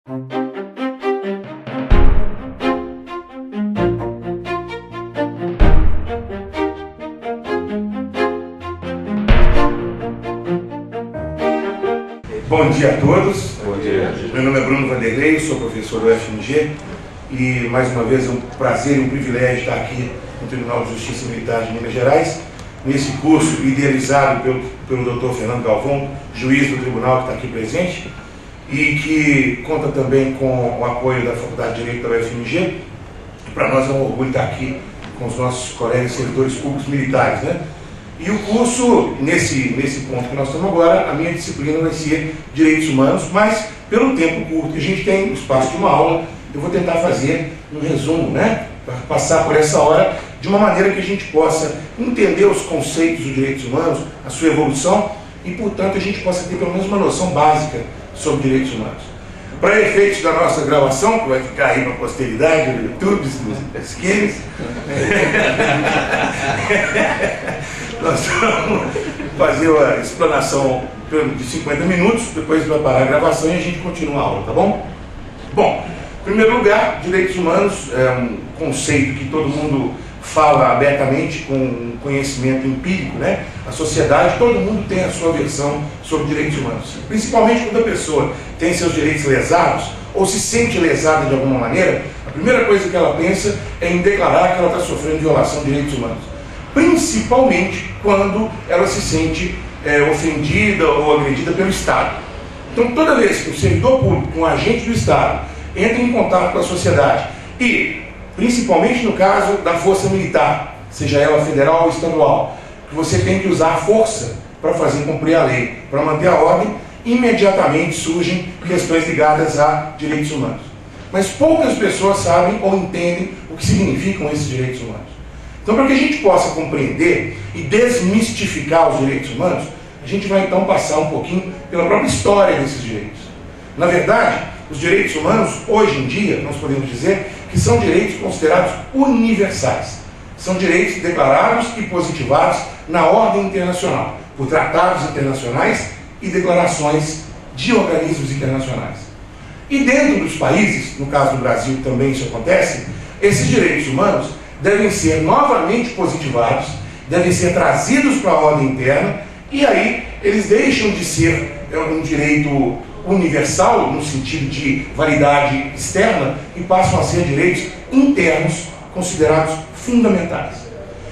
Bom dia a todos. Bom dia. Meu nome é Bruno Vanderlei, sou professor do UFMG e mais uma vez é um prazer e um privilégio estar aqui no Tribunal de Justiça Militar de Minas Gerais, nesse curso idealizado pelo Dr. Fernando Galvão, juiz do tribunal que está aqui presente, e que conta também com o apoio da Faculdade de Direito da UFMG. Para nós é um orgulho estar aqui com os nossos colegas servidores públicos militares, né? E o curso, nesse ponto que nós estamos agora, a minha disciplina vai ser Direitos Humanos, mas pelo tempo curto que a gente tem, no espaço de uma aula, eu vou tentar fazer um resumo, né? Para passar por essa hora de uma maneira que a gente possa entender os conceitos dos direitos humanos, a sua evolução, e, portanto, a gente possa ter pelo menos uma noção básica sobre direitos humanos. Para efeitos da nossa gravação, que vai ficar aí para a posteridade, no YouTube, nos esquemas, nós vamos fazer a explanação de 50 minutos, depois vai parar a gravação e a gente continua a aula, tá bom? Bom, em primeiro lugar, direitos humanos é um conceito que todo mundo fala abertamente com conhecimento empírico, né? A sociedade, todo mundo tem a sua versão sobre direitos humanos. Principalmente quando a pessoa tem seus direitos lesados ou se sente lesada de alguma maneira, a primeira coisa que ela pensa é em declarar que ela está sofrendo violação de direitos humanos. Principalmente quando ela se sente ofendida ou agredida pelo Estado. Então, toda vez que um servidor público, um agente do Estado, entra em contato com a sociedade e, principalmente no caso da força militar, seja ela federal ou estadual, que você tem que usar a força para fazer cumprir a lei, para manter a ordem, imediatamente surgem questões ligadas a direitos humanos. Mas poucas pessoas sabem ou entendem o que significam esses direitos humanos. Então, para que a gente possa compreender e desmistificar os direitos humanos, a gente vai então passar um pouquinho pela própria história desses direitos. Na verdade, os direitos humanos, hoje em dia, nós podemos dizer que são direitos considerados universais. São direitos declarados e positivados na ordem internacional, por tratados internacionais e declarações de organismos internacionais. E dentro dos países, no caso do Brasil também isso acontece, esses direitos humanos devem ser novamente positivados, devem ser trazidos para a ordem interna, e aí eles deixam de ser um direito universal, no sentido de validade externa, e passam a ser direitos internos considerados fundamentais.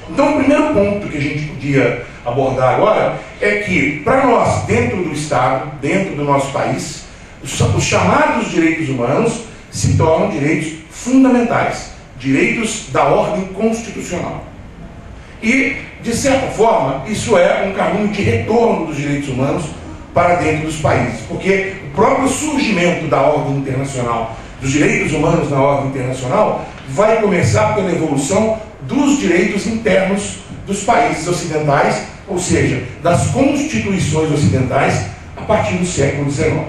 Então, o primeiro ponto que a gente podia abordar agora é que, para nós, dentro do Estado, dentro do nosso país, os chamados direitos humanos se tornam direitos fundamentais, direitos da ordem constitucional. E, de certa forma, isso é um caminho de retorno dos direitos humanos para dentro dos países, porque o próprio surgimento da ordem internacional, dos direitos humanos na ordem internacional, vai começar pela evolução dos direitos internos dos países ocidentais, ou seja, das constituições ocidentais, a partir do século XIX.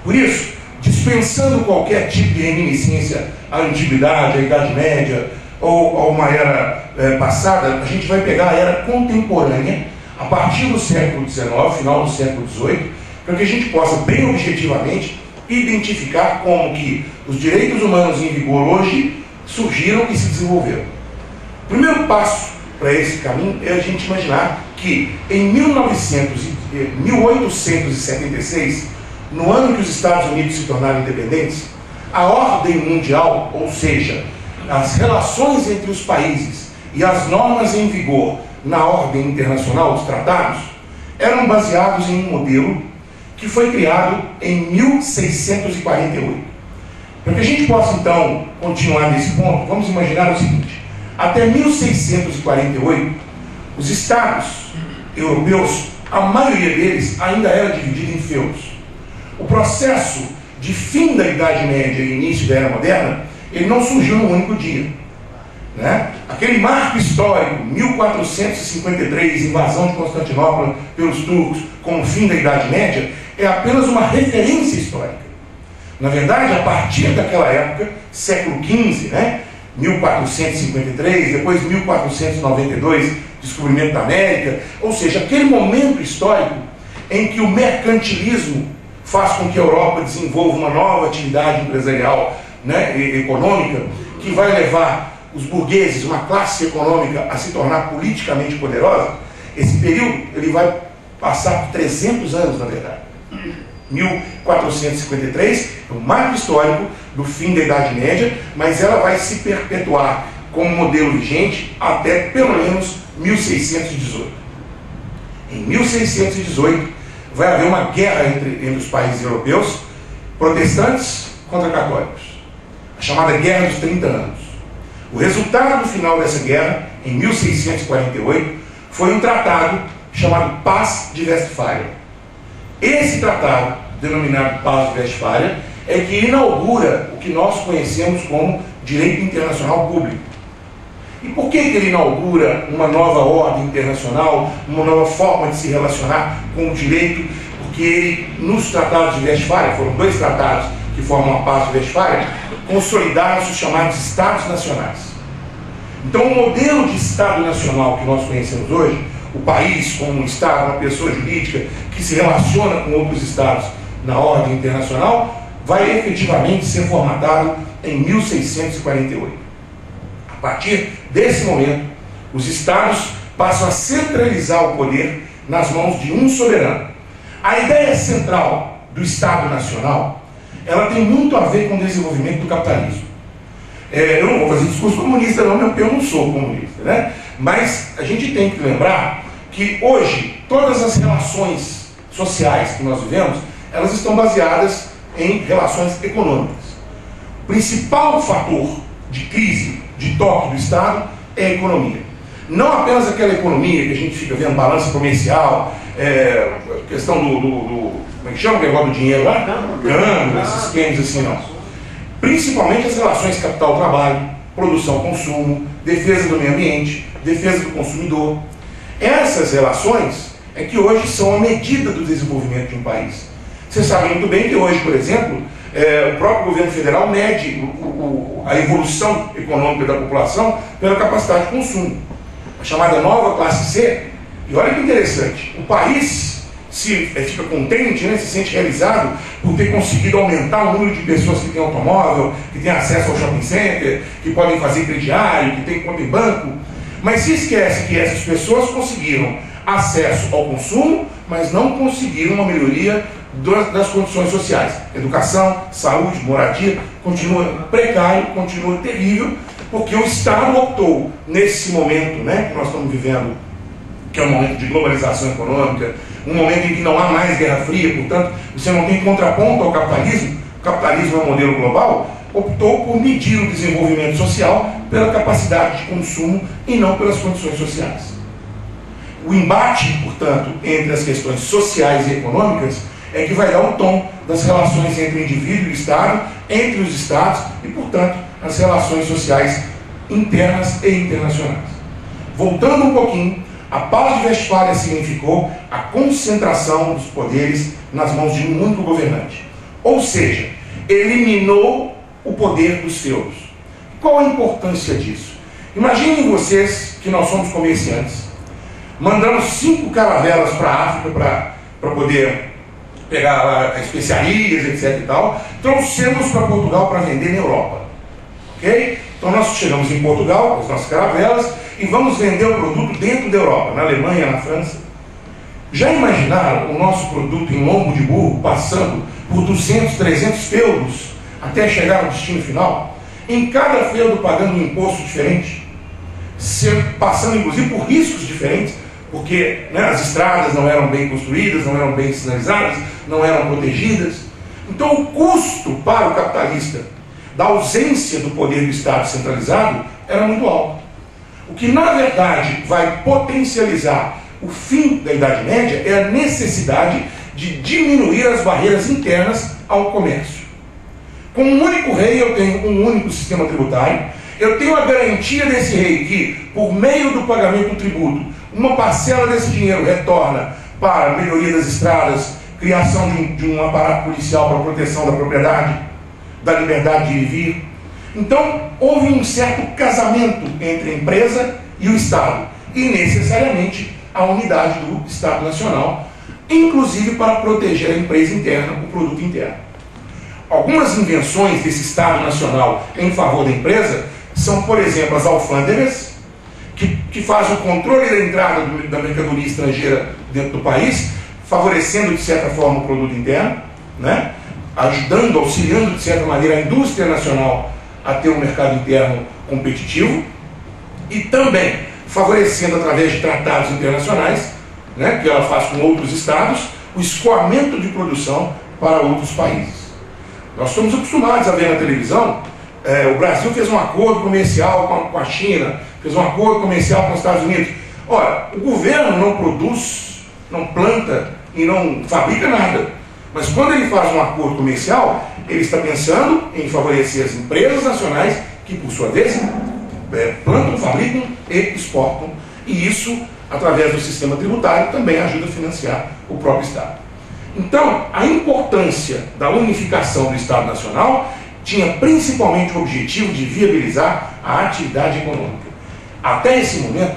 Por isso, dispensando qualquer tipo de reminiscência à antiguidade, à Idade Média ou a uma era passada, a gente vai pegar a era contemporânea, a partir do século XIX, final do século XVIII, para que a gente possa, bem objetivamente, identificar como que os direitos humanos em vigor hoje surgiram e se desenvolveram. O primeiro passo para esse caminho é a gente imaginar que em 1876, no ano que os Estados Unidos se tornaram independentes, a ordem mundial, ou seja, as relações entre os países e as normas em vigor na ordem internacional, os tratados, eram baseados em um modelo que foi criado em 1648. Para que a gente possa, então, continuar nesse ponto, vamos imaginar o seguinte: até 1648, os estados europeus, a maioria deles ainda era dividida em feudos. O processo de fim da Idade Média e início da Era Moderna, ele não surgiu num único dia, né? Aquele marco histórico, 1453, invasão de Constantinopla pelos turcos, como fim da Idade Média, é apenas uma referência histórica. Na verdade, a partir daquela época, século XV, né? 1453, depois 1492, descobrimento da América, ou seja, aquele momento histórico em que o mercantilismo faz com que a Europa desenvolva uma nova atividade empresarial, né, e econômica, que vai levar os burgueses, uma classe econômica, a se tornar politicamente poderosa. Esse período ele vai passar por 300 anos, na verdade. 1453 é o marco histórico do fim da Idade Média, mas ela vai se perpetuar como modelo vigente até pelo menos 1618. Em 1618 vai haver uma guerra entre os países europeus, protestantes contra católicos, a chamada Guerra dos 30 Anos. O resultado final dessa guerra, em 1648, foi um tratado chamado Paz de Westfália. Esse tratado, denominado Paz de Westfália, é que inaugura o que nós conhecemos como direito internacional público. E por que ele inaugura uma nova ordem internacional, uma nova forma de se relacionar com o direito? Porque ele, nos tratados de Westfália, foram 2 tratados que formam a Paz de Westfália, consolidaram os chamados Estados Nacionais. Então, o modelo de Estado Nacional que nós conhecemos hoje, o país como um Estado, uma pessoa jurídica que se relaciona com outros Estados na ordem internacional, vai efetivamente ser formatado em 1648. A partir desse momento, os Estados passam a centralizar o poder nas mãos de um soberano. A ideia central do Estado Nacional, ela tem muito a ver com o desenvolvimento do capitalismo. Eu não vou fazer discurso comunista não, porque eu não sou comunista, né? Mas a gente tem que lembrar que hoje todas as relações sociais que nós vivemos, elas estão baseadas em relações econômicas. O principal fator de crise, de toque do Estado, é a economia. Não apenas aquela economia que a gente fica vendo, balança comercial, questão como é que chama o negócio do dinheiro lá? Câmbio, esses esquemas assim, não. Principalmente as relações capital-trabalho, produção-consumo, defesa do meio ambiente, defesa do consumidor. Essas relações é que hoje são a medida do desenvolvimento de um país. Você sabe muito bem que hoje, por exemplo, o próprio governo federal mede a evolução econômica da população pela capacidade de consumo. A chamada nova classe C. E olha que interessante, o país fica contente, né, se sente realizado por ter conseguido aumentar o número de pessoas que têm automóvel, que têm acesso ao shopping center, que podem fazer crediário, que têm conta em banco, mas se esquece que essas pessoas conseguiram acesso ao consumo, mas não conseguiram uma melhoria das condições sociais. Educação, saúde, moradia, continua precário, continua terrível, porque o Estado optou, nesse momento, né, que nós estamos vivendo, que é um momento de globalização econômica, um momento em que não há mais Guerra Fria, portanto, você não tem contraponto ao capitalismo, o capitalismo é um modelo global, optou por medir o desenvolvimento social pela capacidade de consumo e não pelas condições sociais. O embate, portanto, entre as questões sociais e econômicas é que vai dar o tom das relações entre o indivíduo e o Estado, entre os Estados e, portanto, as relações sociais internas e internacionais. Voltando um pouquinho, a Paz de Westfália significou a concentração dos poderes nas mãos de um único governante. Ou seja, eliminou o poder dos feudos. Qual a importância disso? Imaginem vocês que nós somos comerciantes, mandamos 5 caravelas para a África para poder pegar especiarias, etc. e tal, trouxemos para Portugal para vender na Europa. Ok? Então nós chegamos em Portugal com as nossas caravelas e vamos vender o produto dentro da Europa, na Alemanha, na França. Já imaginaram o nosso produto em lombo de burro passando por 200, 300 feudos até chegar ao destino final? Em cada feudo pagando um imposto diferente, passando inclusive por riscos diferentes, porque, né, as estradas não eram bem construídas, não eram bem sinalizadas, não eram protegidas. Então o custo para o capitalista da ausência do poder do Estado centralizado era muito alto. O que na verdade vai potencializar o fim da Idade Média é a necessidade de diminuir as barreiras internas ao comércio. Com um único rei eu tenho um único sistema tributário, eu tenho a garantia desse rei que, por meio do pagamento do tributo, uma parcela desse dinheiro retorna para a melhoria das estradas, criação de um aparato policial para a proteção da propriedade, da liberdade de ir e vir. Então, houve um certo casamento entre a empresa e o Estado, e necessariamente a unidade do Estado Nacional, inclusive para proteger a empresa interna, o produto interno. Algumas invenções desse Estado Nacional em favor da empresa são, por exemplo, as alfândegas, que fazem o controle da entrada da mercadoria estrangeira dentro do país, favorecendo, de certa forma, o produto interno, né? Ajudando, auxiliando, de certa maneira, a indústria nacional a ter um mercado interno competitivo, e também favorecendo, através de tratados internacionais, né, que ela faz com outros estados, o escoamento de produção para outros países. Nós estamos acostumados a ver na televisão, o Brasil fez um acordo comercial com a China, fez um acordo comercial com os Estados Unidos. Ora, o governo não produz, não planta e não fabrica nada. Mas quando ele faz um acordo comercial, ele está pensando em favorecer as empresas nacionais que, por sua vez, plantam, fabricam e exportam. E isso, através do sistema tributário, também ajuda a financiar o próprio Estado. Então, a importância da unificação do Estado Nacional tinha principalmente o objetivo de viabilizar a atividade econômica. Até esse momento,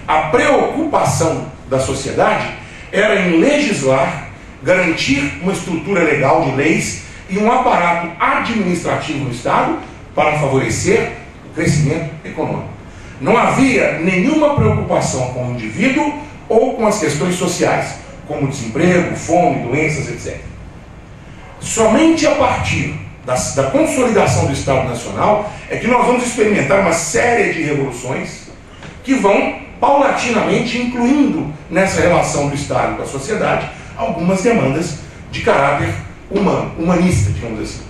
a preocupação da sociedade era em legislar, garantir uma estrutura legal de leis e um aparato administrativo no Estado para favorecer o crescimento econômico. Não havia nenhuma preocupação com o indivíduo ou com as questões sociais, como desemprego, fome, doenças, etc. Somente a partir da consolidação do Estado Nacional é que nós vamos experimentar uma série de revoluções que vão paulatinamente incluindo nessa relação do Estado com a sociedade algumas demandas de caráter humano, humanista, digamos assim.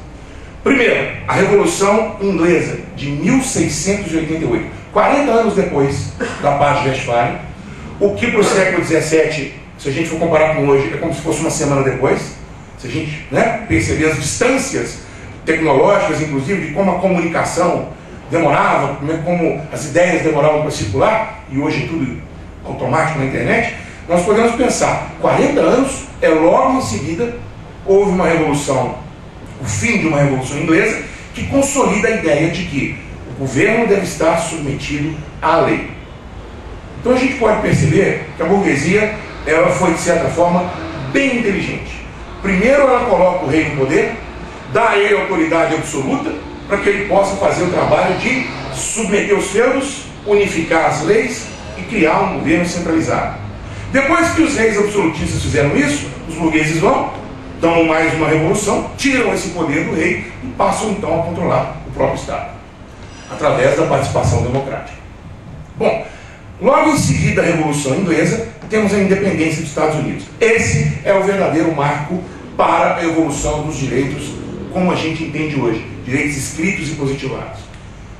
Primeiro, a Revolução Inglesa de 1688, 40 anos depois da Paz de Westfália, o que para o século XVII, se a gente for comparar com hoje, é como se fosse uma semana depois. Se a gente, né, perceber as distâncias tecnológicas, inclusive, de como a comunicação demorava, como as ideias demoravam para circular, e hoje é tudo automático na internet, nós podemos pensar, 40 anos é logo em seguida, houve uma revolução, o fim de uma revolução inglesa, que consolida a ideia de que o governo deve estar submetido à lei. Então a gente pode perceber que a burguesia, ela foi, de certa forma, bem inteligente. Primeiro ela coloca o rei no poder, dá a ele autoridade absoluta, para que ele possa fazer o trabalho de submeter os feudos, unificar as leis e criar um governo centralizado. Depois que os reis absolutistas fizeram isso, os burgueses vão, dão mais uma revolução, tiram esse poder do rei e passam então a controlar o próprio Estado, através da participação democrática. Bom, logo em seguida da Revolução Inglesa, temos a independência dos Estados Unidos. Esse é o verdadeiro marco para a evolução dos direitos, como a gente entende hoje, direitos escritos e positivados.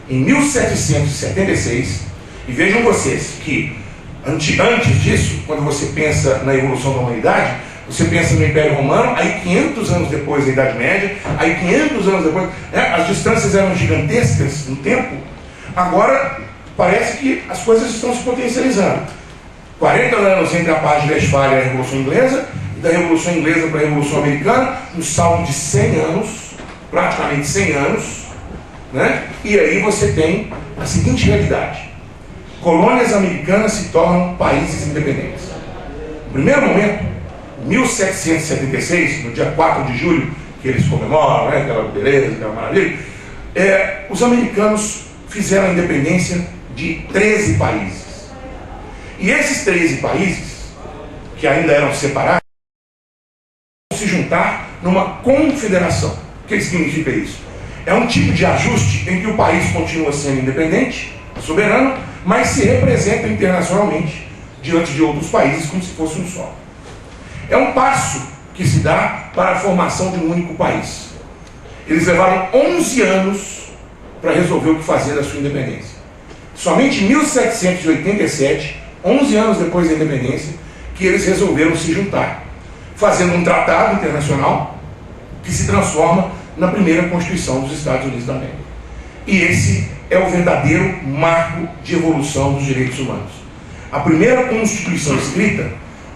Em 1776, e vejam vocês que antes disso, quando você pensa na evolução da humanidade, você pensa no Império Romano, aí 500 anos depois da Idade Média, aí 500 anos depois, as distâncias eram gigantescas no tempo. Agora parece que as coisas estão se potencializando. 40 anos entre a Paz de Westfália e a Revolução Inglesa, e da Revolução Inglesa para a Revolução Americana, um salto de 100 anos, praticamente 100 anos, né? E aí você tem a seguinte realidade: colônias americanas se tornam países independentes. No primeiro momento, 1776, no dia 4 de julho, que eles comemoram, né, aquela beleza, aquela maravilha, os americanos fizeram a independência de 13 países. E esses 13 países, que ainda eram separados, vão se juntar numa confederação. O que significa isso? É um tipo de ajuste em que o país continua sendo independente, soberano, mas se representa internacionalmente diante de outros países como se fosse um só. É um passo que se dá para a formação de um único país. Eles levaram 11 anos para resolver o que fazer da sua independência. Somente em 1787, 11 anos depois da independência, que eles resolveram se juntar, fazendo um tratado internacional que se transforma na primeira Constituição dos Estados Unidos da América. E esse é o verdadeiro marco de evolução dos direitos humanos. A primeira Constituição escrita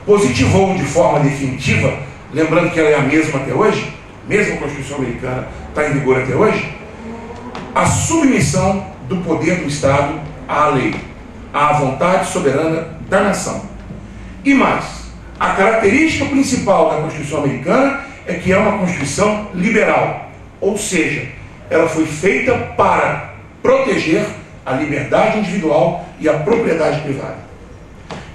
positivou de forma definitiva, lembrando que ela é a mesma até hoje, mesmo a Constituição americana está em vigor até hoje, a submissão do poder do Estado à lei, à vontade soberana da nação. E mais, A característica principal da Constituição americana é que é uma Constituição liberal, ou seja, ela foi feita para proteger a liberdade individual e a propriedade privada.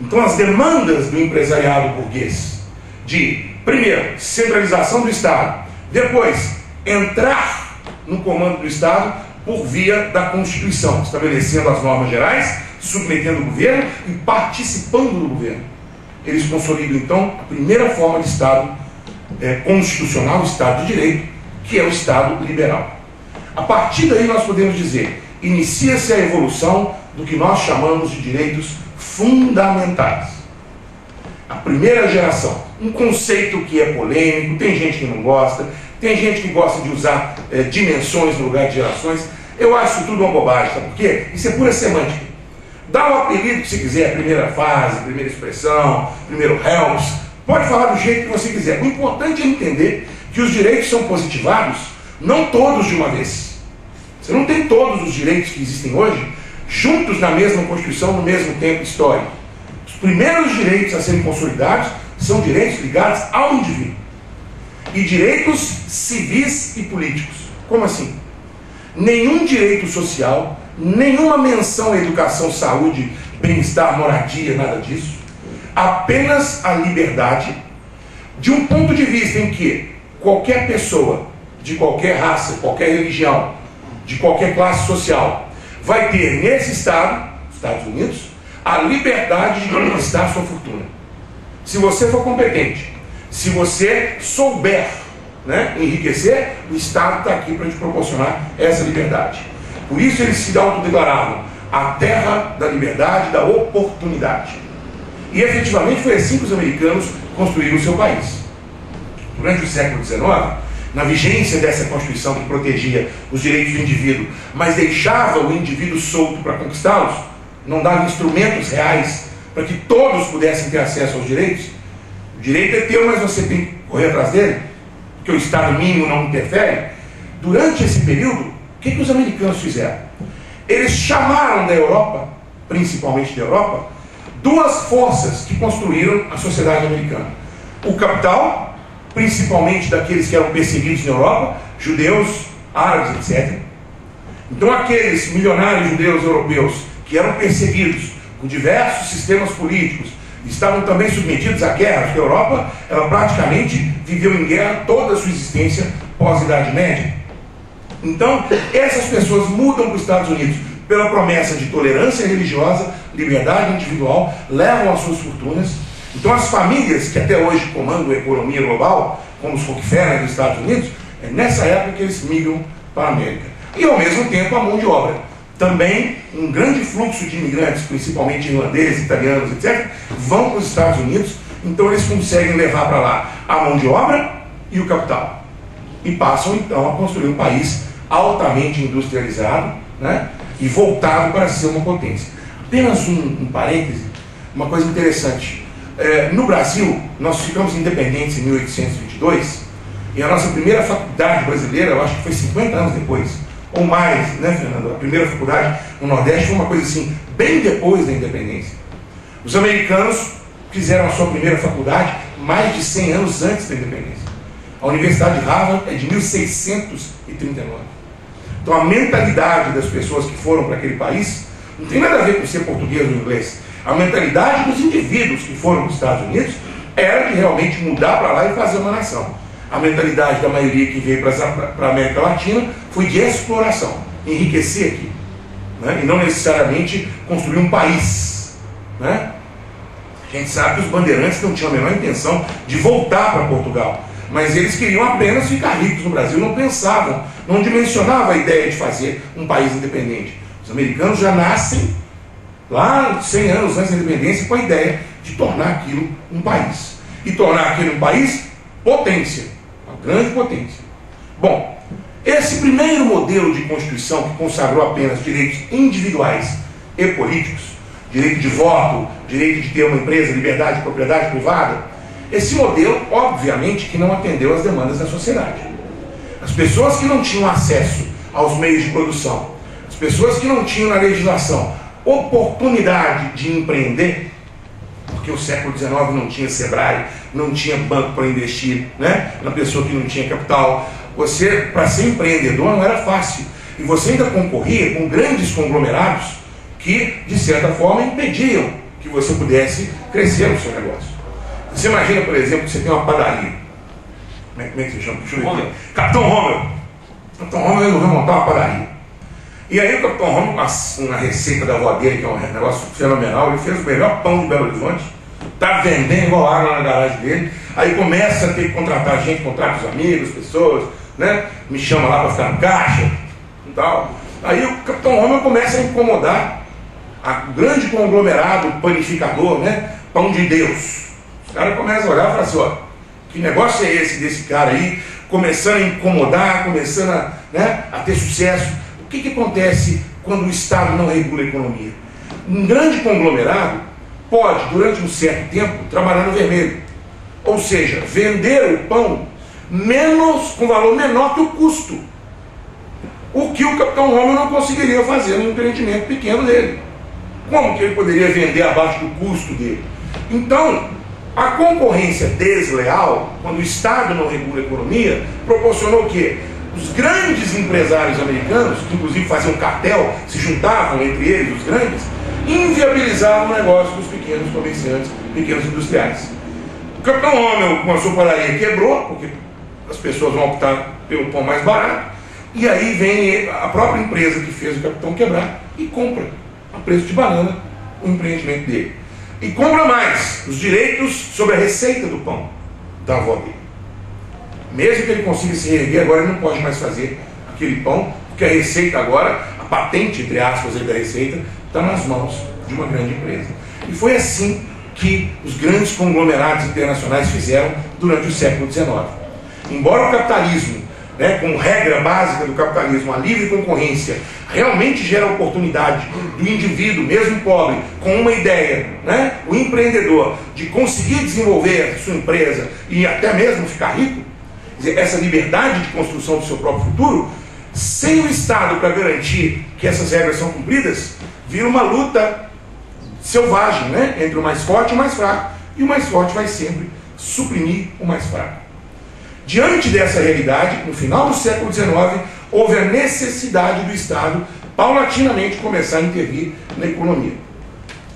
Então as demandas do empresariado burguês de, primeiro, centralização do Estado, depois, entrar no comando do Estado por via da Constituição, estabelecendo as normas gerais, submetendo o governo e participando do governo. Eles consolidam, então, a primeira forma de Estado constitucional, o Estado de Direito, que é o Estado liberal. A partir daí nós podemos dizer, inicia-se a evolução do que nós chamamos de direitos fundamentais. A primeira geração, um conceito que é polêmico, tem gente que não gosta, tem gente que gosta de usar dimensões no lugar de gerações. Eu acho tudo uma bobagem, sabe por quê? Isso é pura semântica. Dá o apelido que você quiser, primeira fase, primeira expressão, primeiro helps, pode falar do jeito que você quiser. O importante é entender que os direitos são positivados, não todos de uma vez. Você não tem todos os direitos que existem hoje juntos na mesma Constituição, no mesmo tempo histórico. Os primeiros direitos a serem consolidados são direitos ligados ao indivíduo. E direitos civis e políticos. Como assim? Nenhum direito social, nenhuma menção à educação, saúde, bem-estar, moradia, nada disso. Apenas a liberdade, de um ponto de vista em que qualquer pessoa, de qualquer raça, qualquer religião, de qualquer classe social, vai ter nesse Estado, Estados Unidos, a liberdade de conquistar sua fortuna. Se você for competente, se você souber enriquecer, o Estado está aqui para te proporcionar essa liberdade. Por isso eles se autodeclaravam a terra da liberdade, da oportunidade. E efetivamente foi assim que os americanos construíram o seu país. Durante o século XIX, na vigência dessa Constituição que protegia os direitos do indivíduo, mas deixava o indivíduo solto para conquistá-los, não dava instrumentos reais para que todos pudessem ter acesso aos direitos. O direito é teu, mas você tem que correr atrás dele, porque o Estado mínimo não interfere. Durante esse período, o que os americanos fizeram? Eles chamaram da Europa, principalmente da Europa, duas forças que construíram a sociedade americana. O capital, principalmente daqueles que eram perseguidos na Europa, judeus, árabes, etc. Então aqueles milionários judeus europeus que eram perseguidos com diversos sistemas políticos, estavam também submetidos à guerra, porque a Europa, ela praticamente viveu em guerra toda a sua existência pós-Idade Média. Então, essas pessoas mudam para os Estados Unidos pela promessa de tolerância religiosa, liberdade individual, levam as suas fortunas. Então, as famílias que até hoje comandam a economia global, como os Rockefeller dos Estados Unidos, é nessa época que eles migram para a América. E, ao mesmo tempo, a mão de obra. Também um grande fluxo de imigrantes, principalmente irlandeses, italianos, etc., vão para os Estados Unidos, então eles conseguem levar para lá a mão de obra e o capital. E passam então a construir um país altamente industrializado, e voltado para ser uma potência. Apenas um parêntese, uma coisa interessante. No Brasil, nós ficamos independentes em 1822, e a nossa primeira faculdade brasileira, eu acho que foi 50 anos depois, ou mais, Fernando? A primeira faculdade no Nordeste foi uma coisa assim, bem depois da independência. Os americanos fizeram a sua primeira faculdade mais de 100 anos antes da independência. A Universidade de Harvard é de 1639. Então a mentalidade das pessoas que foram para aquele país não tem nada a ver com ser português ou inglês. A mentalidade dos indivíduos que foram para os Estados Unidos era de realmente mudar para lá e fazer uma nação. A mentalidade da maioria que veio para a América Latina foi de exploração, enriquecer aqui, e não necessariamente construir um país. A gente sabe que os bandeirantes não tinham a menor intenção de voltar para Portugal, mas eles queriam apenas ficar ricos no Brasil, não pensavam, não dimensionavam a ideia de fazer um país independente. Os americanos já nascem lá 100 anos antes da independência com a ideia de tornar aquilo um país. E tornar aquilo um país potência. Grande potência. Bom, esse primeiro modelo de Constituição que consagrou apenas direitos individuais e políticos, direito de voto, direito de ter uma empresa, liberdade de propriedade privada, esse modelo, obviamente, que não atendeu às demandas da sociedade. As pessoas que não tinham acesso aos meios de produção, as pessoas que não tinham na legislação oportunidade de empreender, porque o século XIX não tinha Sebrae, não tinha banco para investir, né? Na pessoa que não tinha capital. Você, para ser empreendedor, não era fácil. E você ainda concorria com grandes conglomerados que, de certa forma, impediam que você pudesse crescer no seu negócio. Você imagina, por exemplo, que você tem uma padaria. Como é que se chama? Deixa eu ver aqui. Capitão Romeu. Capitão Romeu resolveu montar uma padaria. E aí o Capitão Romeu, uma receita da avó dele, que é um negócio fenomenal, ele fez o melhor pão de Belo Horizonte, está vendendo igual água na garagem dele, aí começa a ter que contratar gente, contrata os amigos, pessoas, né? Me chama lá para ficar no caixa e tal. Aí o Capitão Romeu começa a incomodar o grande conglomerado panificador, né? Pão de Deus. Os caras começam a olhar e falar assim, ó, que negócio é esse desse cara aí, começando a incomodar, começando a ter sucesso. O que acontece quando o Estado não regula a economia? Um grande conglomerado pode, durante um certo tempo, trabalhar no vermelho. Ou seja, vender o pão com valor menor que o custo. O que o Capitão Romeu não conseguiria fazer no empreendimento pequeno dele. Como que ele poderia vender abaixo do custo dele? Então, a concorrência desleal, quando o Estado não regula a economia, proporcionou o quê? Os grandes empresários americanos, que inclusive faziam cartel, se juntavam entre eles, os grandes, inviabilizavam o negócio dos pequenos comerciantes, pequenos industriais. O Capitão Romeu, com a sua padaria, quebrou, porque as pessoas vão optar pelo pão mais barato, e aí vem a própria empresa que fez o Capitão quebrar e compra, a preço de banana, o empreendimento dele. E compra mais, os direitos sobre a receita do pão da avó dele. Mesmo que ele consiga se reerguer, agora ele não pode mais fazer aquele pão, porque a receita agora, a patente, entre aspas, da receita, está nas mãos de uma grande empresa. E foi assim que os grandes conglomerados internacionais fizeram durante o século XIX. Embora o capitalismo, como regra básica do capitalismo, a livre concorrência, realmente gera oportunidade do indivíduo, mesmo pobre, com uma ideia, o empreendedor, de conseguir desenvolver a sua empresa e até mesmo ficar rico, essa liberdade de construção do seu próprio futuro, sem o Estado para garantir que essas regras são cumpridas, vira uma luta selvagem, entre o mais forte e o mais fraco. E o mais forte vai sempre suprimir o mais fraco. Diante dessa realidade, no final do século XIX, houve a necessidade do Estado paulatinamente começar a intervir na economia.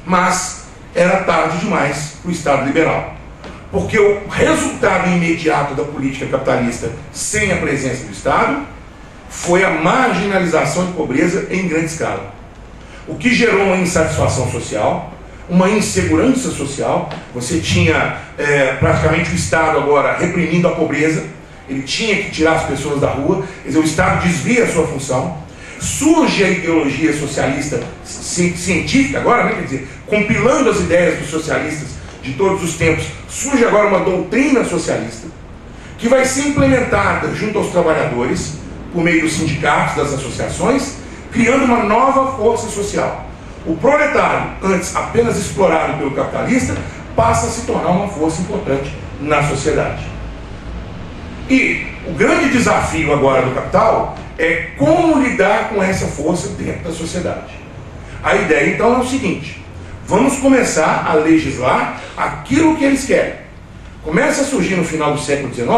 Mas era tarde demais para o Estado liberal. Porque o resultado imediato da política capitalista sem a presença do Estado foi a marginalização e pobreza em grande escala. O que gerou uma insatisfação social, uma insegurança social. Você tinha praticamente o Estado agora reprimindo a pobreza, ele tinha que tirar as pessoas da rua, quer dizer, o Estado desvia a sua função. Surge a ideologia socialista científica agora, quer dizer, compilando as ideias dos socialistas de todos os tempos, surge agora uma doutrina socialista que vai ser implementada junto aos trabalhadores por meio dos sindicatos, das associações, criando uma nova força social. O proletário, antes apenas explorado pelo capitalista, passa a se tornar uma força importante na sociedade. E o grande desafio agora do capital é como lidar com essa força dentro da sociedade. A ideia então é o seguinte: vamos começar a legislar aquilo que eles querem. Começa a surgir no final do século XIX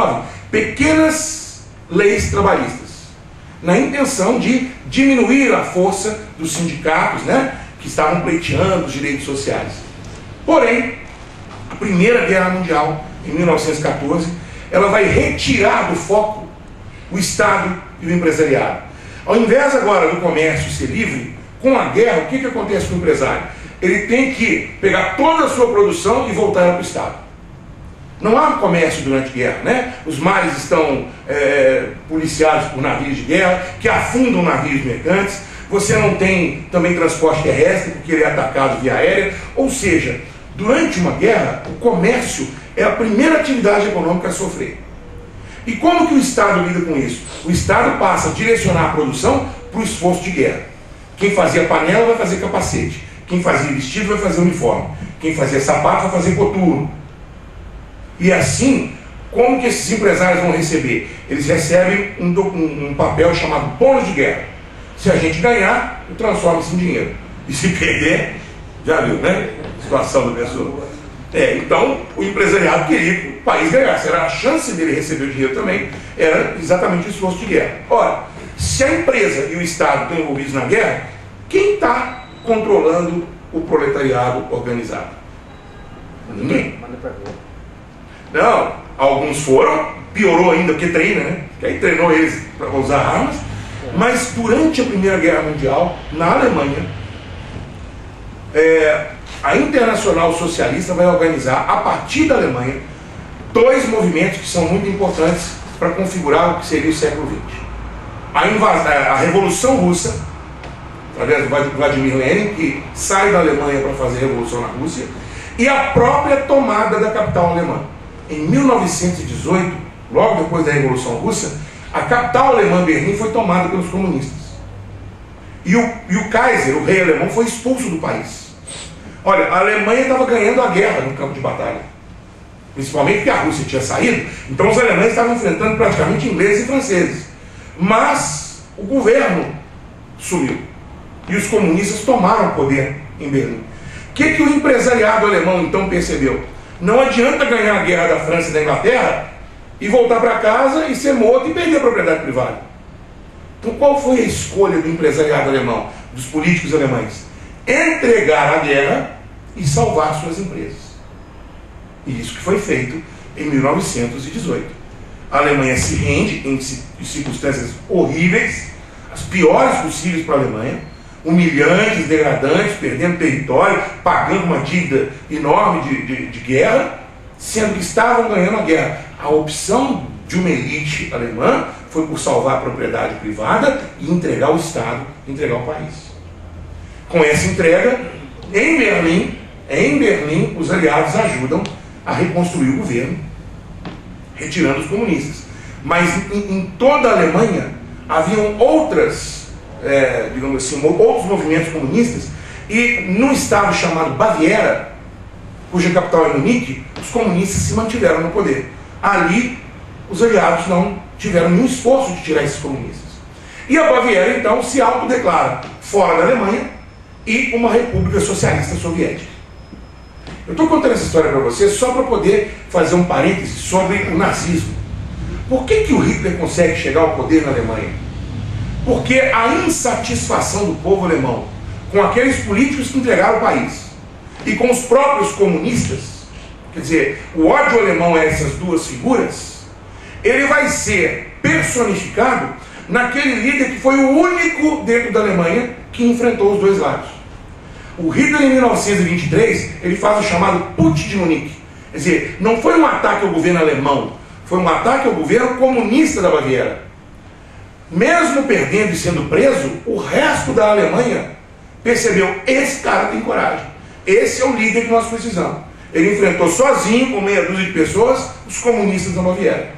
pequenas leis trabalhistas, na intenção de diminuir a força dos sindicatos, que estavam pleiteando os direitos sociais. Porém, a Primeira Guerra Mundial, em 1914, ela vai retirar do foco o Estado e o empresariado. Ao invés agora do comércio ser livre, com a guerra, o que acontece com o empresário? Ele tem que pegar toda a sua produção e voltar para o Estado. Não há comércio durante a guerra, Os mares estão policiados por navios de guerra, que afundam navios mercantes. Você não tem também transporte terrestre, porque ele é atacado via aérea. Ou seja, durante uma guerra, o comércio é a primeira atividade econômica a sofrer. E como que o Estado lida com isso? O Estado passa a direcionar a produção para o esforço de guerra. Quem fazia panela vai fazer capacete. Quem fazia vestido vai fazer uniforme. Quem fazia sapato vai fazer coturno. E assim, como que esses empresários vão receber? Eles recebem um papel chamado bônus de guerra. Se a gente ganhar, transforma-se em dinheiro. E se perder, já viu, A situação da pessoa. Então o empresariado queria que o país ganhasse, era a chance dele receber o dinheiro também, era exatamente o esforço de guerra. Ora, se a empresa e o Estado estão envolvidos na guerra, quem está controlando o proletariado organizado? Ninguém. Não, alguns foram, piorou ainda porque treina, né? Que aí treinou eles para usar armas, mas durante a Primeira Guerra Mundial, na Alemanha, a Internacional Socialista vai organizar, a partir da Alemanha, dois movimentos que são muito importantes para configurar o que seria o século XX. A Revolução Russa, através do Vladimir Lenin, que sai da Alemanha para fazer a Revolução na Rússia, e a própria tomada da capital alemã. Em 1918, logo depois da Revolução Russa, a capital alemã, Berlim, foi tomada pelos comunistas. E o Kaiser, o rei alemão, foi expulso do país. Olha, a Alemanha estava ganhando a guerra no campo de batalha. Principalmente porque a Rússia tinha saído, então os alemães estavam enfrentando praticamente ingleses e franceses. Mas o governo sumiu. E os comunistas tomaram o poder em Berlim. O que o empresariado alemão então percebeu? Não adianta ganhar a guerra da França e da Inglaterra e voltar para casa e ser morto e perder a propriedade privada. Então qual foi a escolha do empresariado alemão, dos políticos alemães? Entregar a guerra e salvar suas empresas. E isso que foi feito em 1918. A Alemanha se rende em circunstâncias horríveis, as piores possíveis para a Alemanha, humilhantes, degradantes, perdendo território, pagando uma dívida enorme de guerra, sendo que estavam ganhando a guerra. A opção de uma elite alemã foi por salvar a propriedade privada e entregar o Estado, entregar o país. Com essa entrega, em Berlim, os aliados ajudam a reconstruir o governo, retirando os comunistas. Mas em toda a Alemanha haviam outros movimentos comunistas, e num estado chamado Baviera, cuja capital é Munique, os comunistas se mantiveram no poder. Ali, os aliados não tiveram nenhum esforço de tirar esses comunistas. E a Baviera, então, se autodeclara fora da Alemanha e uma república socialista soviética. Eu estou contando essa história para você só para poder fazer um parêntese sobre o nazismo. Por que o Hitler consegue chegar ao poder na Alemanha? Porque a insatisfação do povo alemão com aqueles políticos que entregaram o país e com os próprios comunistas, quer dizer, o ódio alemão a essas duas figuras, ele vai ser personificado naquele líder que foi o único dentro da Alemanha que enfrentou os dois lados. O Hitler, em 1923, ele faz o chamado Putsch de Munique. Quer dizer, não foi um ataque ao governo alemão, foi um ataque ao governo comunista da Baviera. Mesmo perdendo e sendo preso, o resto da Alemanha percebeu: esse cara tem coragem, esse é o líder que nós precisamos. Ele enfrentou sozinho, com meia dúzia de pessoas, os comunistas da Baviera.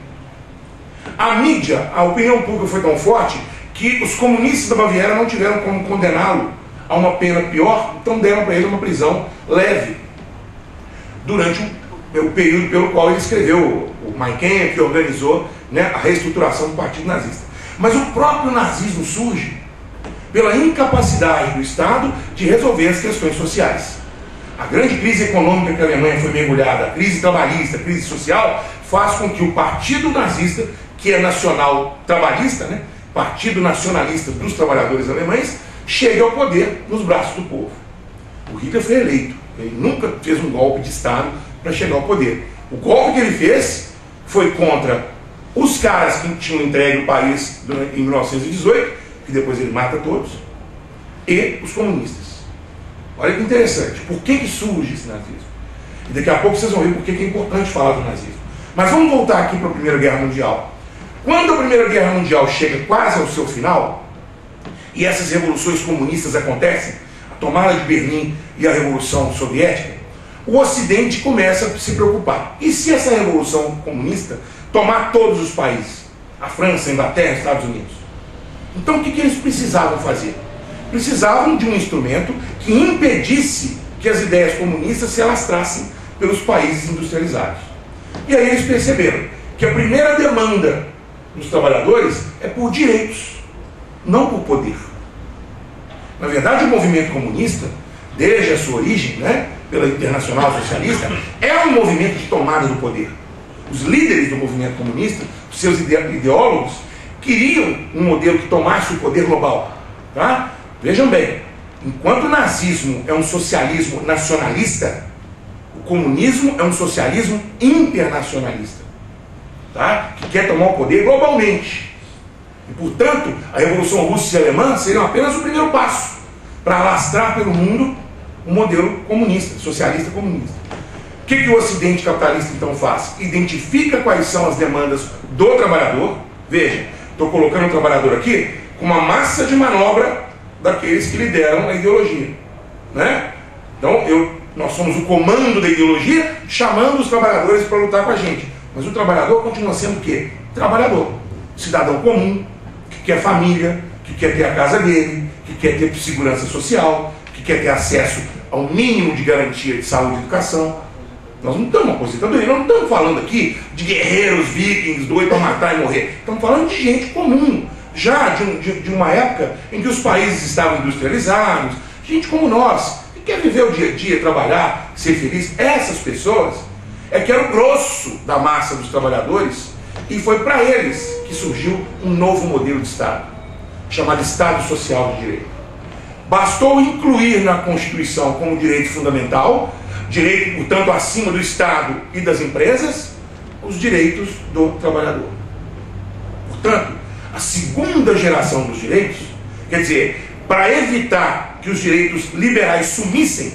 A mídia, a opinião pública foi tão forte que os comunistas da Baviera não tiveram como condená-lo a uma pena pior, então deram para ele uma prisão leve durante o período pelo qual ele escreveu o Mein Kampf, que organizou, né, a reestruturação do Partido Nazista. Mas o próprio nazismo surge pela incapacidade do Estado de resolver as questões sociais. A grande crise econômica que a Alemanha foi mergulhada, a crise trabalhista, a crise social, faz com que o Partido Nazista, que é nacional trabalhista, né, Partido Nacionalista dos Trabalhadores Alemães, chegue ao poder nos braços do povo. O Hitler foi eleito, ele nunca fez um golpe de Estado para chegar ao poder. O golpe que ele fez foi contra os caras que tinham entregue o país em 1918, que depois ele mata todos, e os comunistas. Olha que interessante, por que surge esse nazismo? E daqui a pouco vocês vão ver por que é importante falar do nazismo. Mas vamos voltar aqui para a Primeira Guerra Mundial. Quando a Primeira Guerra Mundial chega quase ao seu final, e essas revoluções comunistas acontecem, a tomada de Berlim e a Revolução Soviética, o Ocidente começa a se preocupar. E se essa Revolução Comunista tomar todos os países? A França, a Inglaterra, os Estados Unidos. Então o que eles precisavam fazer? Precisavam de um instrumento que impedisse que as ideias comunistas se alastrassem pelos países industrializados. E aí eles perceberam que a primeira demanda dos trabalhadores é por direitos, não por poder. Na verdade, o movimento comunista, desde a sua origem, né, pela Internacional Socialista, é um movimento de tomada do poder. Os líderes do movimento comunista, os seus ideólogos, queriam um modelo que tomasse o poder global. Tá? Vejam bem, enquanto o nazismo é um socialismo nacionalista, o comunismo é um socialismo internacionalista, tá? Que quer tomar o poder globalmente. E, portanto, a Revolução Russa e Alemã seriam apenas o primeiro passo para alastrar pelo mundo um modelo comunista, socialista comunista. O que o Ocidente capitalista então faz? Identifica quais são as demandas do trabalhador. Veja, estou colocando o trabalhador aqui com uma massa de manobra daqueles que lideram a ideologia, né? Então, nós somos o comando da ideologia, chamando os trabalhadores para lutar com a gente. Mas o trabalhador continua sendo o quê? Trabalhador. Cidadão comum, que quer família, que quer ter a casa dele, que quer ter segurança social, que quer ter acesso ao mínimo de garantia de saúde e educação. Nós não estamos aposentadoria, nós não estamos falando aqui de guerreiros, vikings, doidos para matar e morrer. Estamos falando de gente comum, já de uma época em que os países estavam industrializados, gente como nós, que quer viver o dia a dia, trabalhar, ser feliz. Essas pessoas é que era o grosso da massa dos trabalhadores, e foi para eles que surgiu um novo modelo de Estado, chamado Estado Social de Direito. Bastou incluir na Constituição como direito fundamental, direito, portanto, acima do Estado e das empresas, os direitos do trabalhador. Portanto, a segunda geração dos direitos, quer dizer, para evitar que os direitos liberais sumissem,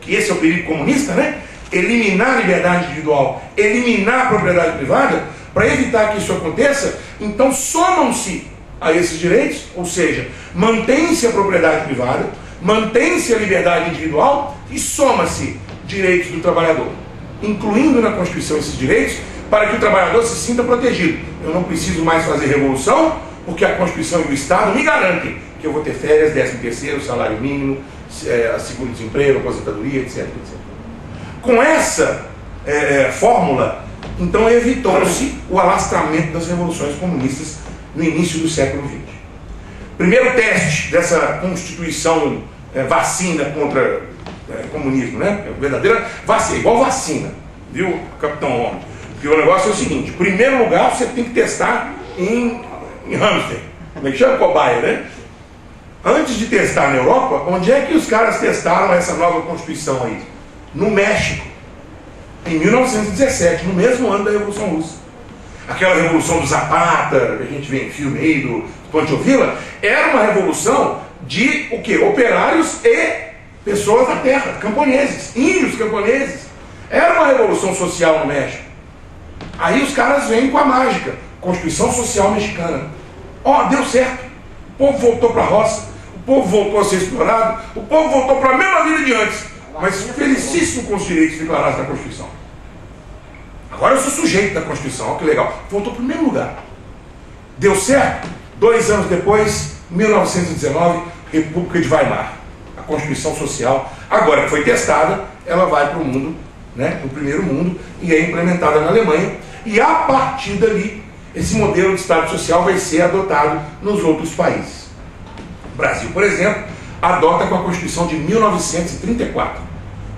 que esse é o perigo comunista, né? Eliminar a liberdade individual, eliminar a propriedade privada, para evitar que isso aconteça, então somam-se a esses direitos, ou seja, mantém-se a propriedade privada, mantém-se a liberdade individual e soma-se direitos do trabalhador, incluindo na Constituição esses direitos, para que o trabalhador se sinta protegido. Eu não preciso mais fazer revolução, porque a Constituição e o Estado me garantem que eu vou ter férias, 13º, salário mínimo, seguro-desemprego, aposentadoria, etc, etc. Com essa fórmula, então evitou-se o alastramento das revoluções comunistas no início do século XX. Primeiro teste dessa Constituição vacina contra comunismo, né? Verdadeira vacina, igual vacina, viu, Capitão Homem? Porque o negócio é o seguinte: em primeiro lugar, você tem que testar em hamster, como é que chama? Cobaia, né? Antes de testar na Europa, onde é que os caras testaram essa nova Constituição aí? No México, em 1917, no mesmo ano da Revolução Russa. Aquela revolução do Zapata, que a gente vê em filme aí, do Pancho Villa, era uma revolução de o quê? Operários e pessoas da terra, camponeses, índios camponeses. Era uma revolução social no México. Aí os caras vêm com a mágica, Constituição Social Mexicana. Ó, deu certo. O povo voltou para a roça, o povo voltou a ser explorado, o povo voltou para a mesma vida de antes, mas felicíssimo com os direitos declarados na Constituição. Agora eu sou sujeito da Constituição, olha que legal. Voltou para o mesmo lugar. Deu certo? 2 anos depois, 1919, República de Weimar. A Constituição Social, agora que foi testada, ela vai para o mundo, né, para o primeiro mundo, e é implementada na Alemanha. E a partir dali, esse modelo de Estado Social vai ser adotado nos outros países. O Brasil, por exemplo, adota com a Constituição de 1934.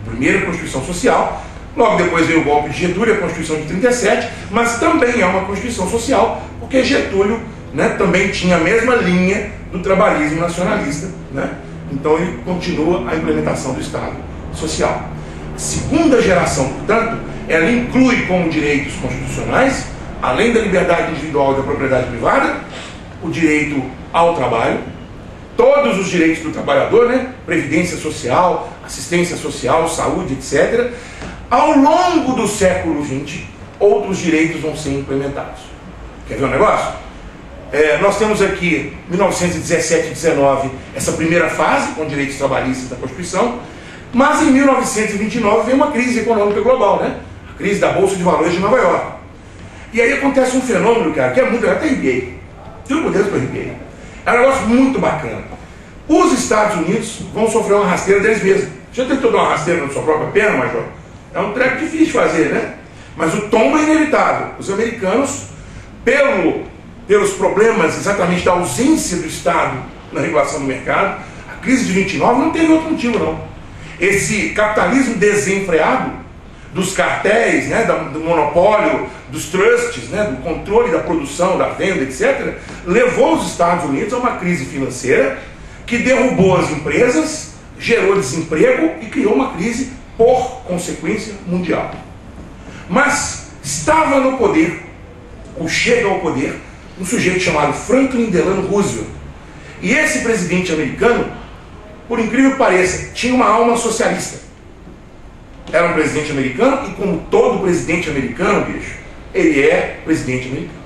Primeira Constituição Social. Logo depois veio o golpe de Getúlio, a Constituição de 37, mas também é uma Constituição Social, porque Getúlio, né, também tinha a mesma linha do trabalhismo nacionalista, né? Então ele continua a implementação do Estado Social. A segunda geração, portanto, ela inclui como direitos constitucionais, além da liberdade individual e da propriedade privada, o direito ao trabalho, todos os direitos do trabalhador, né? Previdência social, assistência social, saúde, etc. Ao longo do século XX, outros direitos vão ser implementados. Quer ver um negócio? Nós temos aqui 1917 e 19, essa primeira fase com direitos trabalhistas da Constituição, mas em 1929 vem uma crise econômica global, né? A crise da Bolsa de Valores de Nova York. E aí acontece um fenômeno, cara, que é muito, até arrepiei. Tudo por Deus que eu arrepiei. É um negócio muito bacana. Os Estados Unidos vão sofrer uma rasteira deles mesmos. Já tentou dar uma rasteira na sua própria perna, Major? É um treco difícil de fazer, né? Mas o tombo é inevitável. Os americanos, pelos problemas exatamente da ausência do Estado na regulação do mercado, a crise de 29 não teve outro motivo, não. Esse capitalismo desenfreado dos cartéis, né, do monopólio, dos trusts, né, do controle da produção, da venda, etc., levou os Estados Unidos a uma crise financeira que derrubou as empresas, gerou desemprego e criou uma crise, por consequência, mundial. Mas estava no poder, ou chega ao poder, um sujeito chamado Franklin Delano Roosevelt. E esse presidente americano, por incrível que pareça, tinha uma alma socialista. Era um presidente americano e, como todo presidente americano, bicho, ele é presidente americano.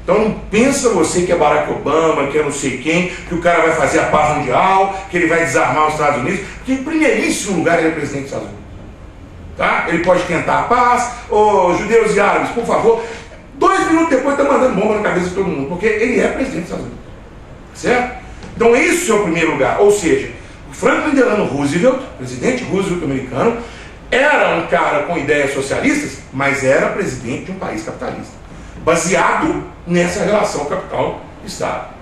Então não pensa você que é Barack Obama, que é não sei quem, que o cara vai fazer a paz mundial, que ele vai desarmar os Estados Unidos, porque em primeiríssimo lugar ele é presidente dos Estados Unidos. Tá? Ele pode tentar a paz, judeus e árabes, por favor. 2 minutos depois está mandando bomba na cabeça de todo mundo, porque ele é presidente dos Estados Unidos. Certo? Então isso é o primeiro lugar. Ou seja, o Franklin Delano Roosevelt, presidente Roosevelt americano, era um cara com ideias socialistas, mas era presidente de um país capitalista, baseado nessa relação capital-estado.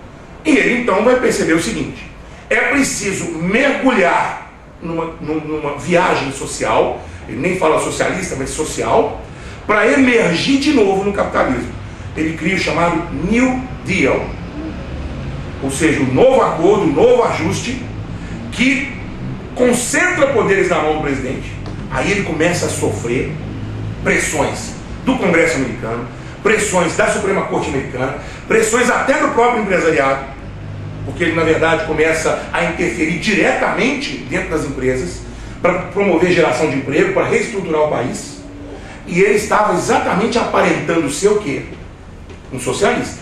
E ele então vai perceber o seguinte: é preciso mergulhar numa viagem social, ele nem fala socialista, mas social, para emergir de novo no capitalismo. Ele cria o chamado New Deal, ou seja, um novo acordo, um novo ajuste que concentra poderes na mão do presidente. Aí ele começa a sofrer pressões do Congresso americano, pressões da Suprema Corte americana, pressões até do próprio empresariado, porque ele na verdade começa a interferir diretamente dentro das empresas para promover geração de emprego, para reestruturar o país. E ele estava exatamente aparentando ser o quê? Um socialista.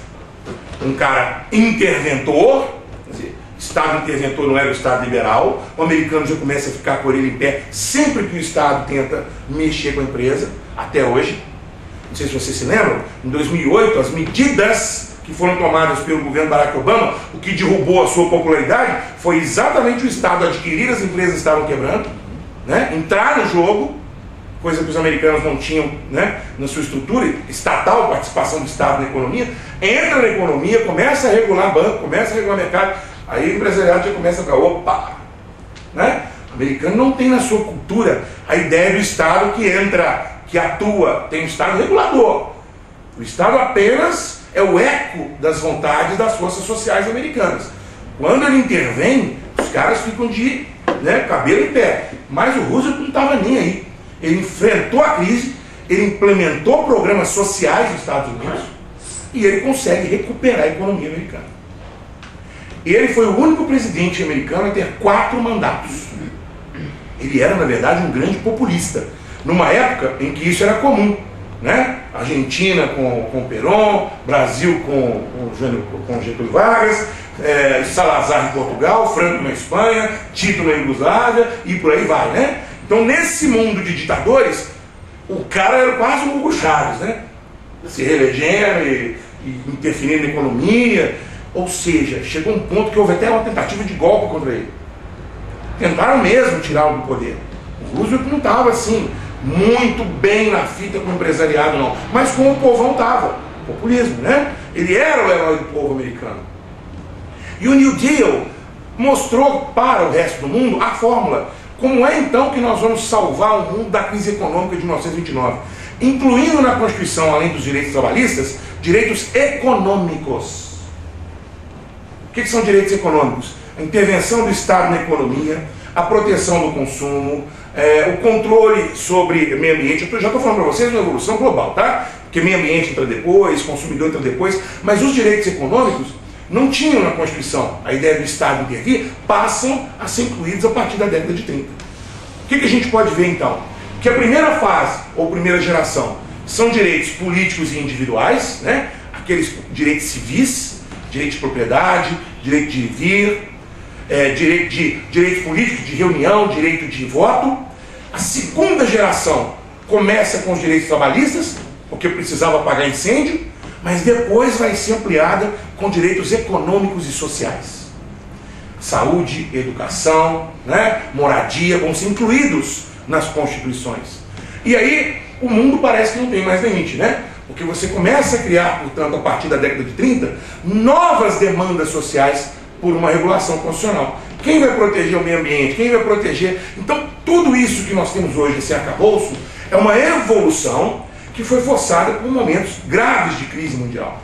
Um cara interventor, quer dizer, Estado interventor não era o Estado liberal, o americano já começa a ficar com a orelha em pé sempre que o Estado tenta mexer com a empresa, até hoje. Não sei se vocês se lembram, em 2008, as medidas que foram tomadas pelo governo Barack Obama, o que derrubou a sua popularidade, foi exatamente o Estado adquirir as empresas que estavam quebrando, né? Entrar no jogo, coisa que os americanos não tinham, né, na sua estrutura estatal, participação do Estado na economia. Entra na economia, começa a regular banco, começa a regular mercado, aí o empresariado já começa a falar, opa, né? O americano não tem na sua cultura a ideia do Estado que entra, que atua, tem um Estado regulador. O Estado apenas é o eco das vontades das forças sociais americanas. Quando ele intervém, os caras ficam de, né, cabelo em pé. Mas o Roosevelt não estava nem aí. Ele enfrentou a crise, ele implementou programas sociais nos Estados Unidos e ele consegue recuperar a economia americana. Ele foi o único presidente americano a ter 4 mandatos. Ele era, na verdade, um grande populista, numa época em que isso era comum, né? Argentina com Perón, Brasil com Getúlio Vargas, Salazar em Portugal, Franco na Espanha, Tito na Iugoslávia e por aí vai, né? Então, nesse mundo de ditadores, o cara era quase um Hugo Chávez, né? Se reelegendo e interferindo na economia. Ou seja, chegou um ponto que houve até uma tentativa de golpe contra ele. Tentaram mesmo tirá-lo do poder. O Roosevelt não estava assim, muito bem na fita com o empresariado, não. Mas como o povão estava. Populismo, né? Ele era o herói do povo americano. E o New Deal mostrou para o resto do mundo a fórmula. Como é então que nós vamos salvar o mundo da crise econômica de 1929? Incluindo na Constituição, além dos direitos trabalhistas, direitos econômicos. O que são direitos econômicos? A intervenção do Estado na economia, a proteção do consumo, o controle sobre meio ambiente. Eu já estou falando para vocês de uma evolução global, tá? Porque meio ambiente entra depois, consumidor entra depois, mas os direitos econômicos não tinham na Constituição. A ideia do Estado intervir passam a ser incluídos a partir da década de 30. O que a gente pode ver então? Que a primeira fase, ou primeira geração, são direitos políticos e individuais, né? Aqueles direitos civis, direito de propriedade, direito de vir, direito político de reunião, direito de voto. A segunda geração começa com os direitos trabalhistas, porque precisava apagar incêndio, mas depois vai ser ampliada com direitos econômicos e sociais. Saúde, educação, né, moradia vão ser incluídos nas constituições. E aí o mundo parece que não tem mais limite, né? Porque você começa a criar, portanto, a partir da década de 30, novas demandas sociais por uma regulação constitucional, Quem vai proteger o meio ambiente? Quem vai proteger? Então, tudo isso que nós temos hoje, esse arcabouço, é uma evolução que foi forçada por momentos graves de crise mundial.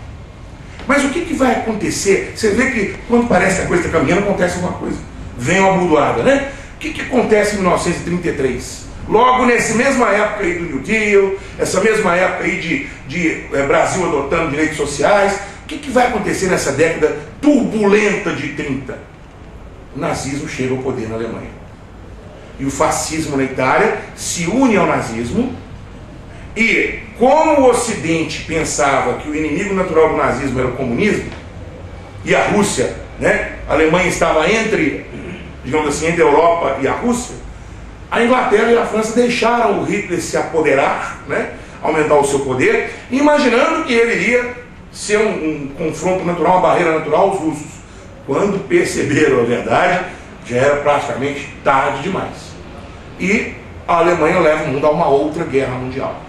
Mas o que vai acontecer? Você vê que quando parece que a coisa está caminhando, acontece alguma coisa. Vem uma bordoada, né? O que acontece em 1933? Logo nessa mesma época aí do New Deal, essa mesma época aí de Brasil adotando direitos sociais, o que vai acontecer nessa década turbulenta de 30? O nazismo chega ao poder na Alemanha. E o fascismo na Itália se une ao nazismo. E como o Ocidente pensava que o inimigo natural do nazismo era o comunismo, e a Rússia, né, a Alemanha estava entre, digamos assim, entre a Europa e a Rússia, a Inglaterra e a França deixaram o Hitler se apoderar, né, aumentar o seu poder, imaginando que ele iria ser um confronto natural, uma barreira natural aos russos. Quando perceberam a verdade, já era praticamente tarde demais. E a Alemanha leva o mundo a uma outra guerra mundial.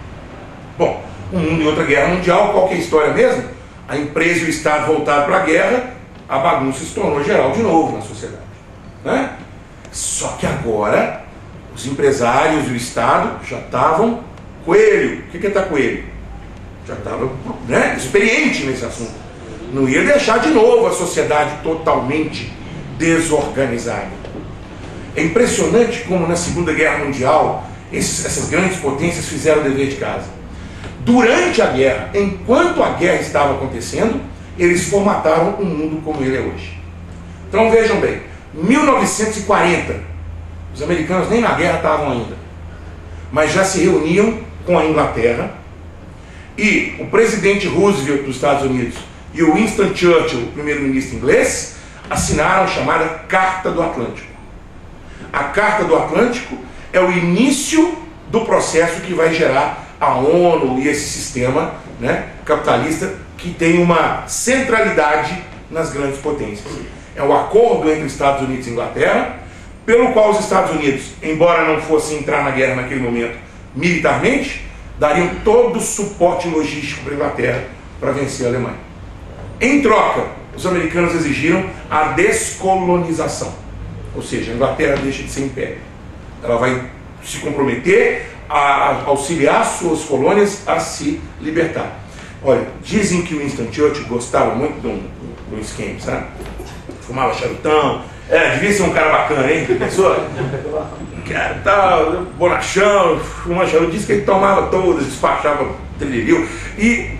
Bom, um mundo e outra guerra mundial, qual que é a história mesmo? A empresa e o Estado voltaram para a guerra, a bagunça se tornou geral de novo na sociedade, né? Só que agora, os empresários e o Estado já estavam coelho. O que é estar coelho? Já estava, né, experiente nesse assunto. Não ia deixar de novo a sociedade totalmente desorganizada. É impressionante como na Segunda Guerra Mundial essas grandes potências fizeram o dever de casa. Durante a guerra, enquanto a guerra estava acontecendo, eles formataram um mundo como ele é hoje. Então vejam bem, 1940, os americanos nem na guerra estavam ainda, mas já se reuniam com a Inglaterra, e o presidente Roosevelt dos Estados Unidos e o Winston Churchill, o primeiro-ministro inglês, assinaram a chamada Carta do Atlântico. A Carta do Atlântico é o início do processo que vai gerar a ONU e esse sistema, né, capitalista que tem uma centralidade nas grandes potências. É o acordo entre Estados Unidos e Inglaterra, pelo qual os Estados Unidos, embora não fossem entrar na guerra naquele momento militarmente, dariam todo o suporte logístico para a Inglaterra para vencer a Alemanha. Em troca, os americanos exigiram a descolonização, ou seja, a Inglaterra deixa de ser império. Ela vai se comprometer a auxiliar suas colônias a se libertar. Olha, dizem que o Winston Churchill gostava muito do esquema, sabe? Fumava charutão, devia ser um cara bacana, hein? Pensou? Cara, tal, bonachão, fumava charuto, disse que ele tomava todas, despachava trilhiril. E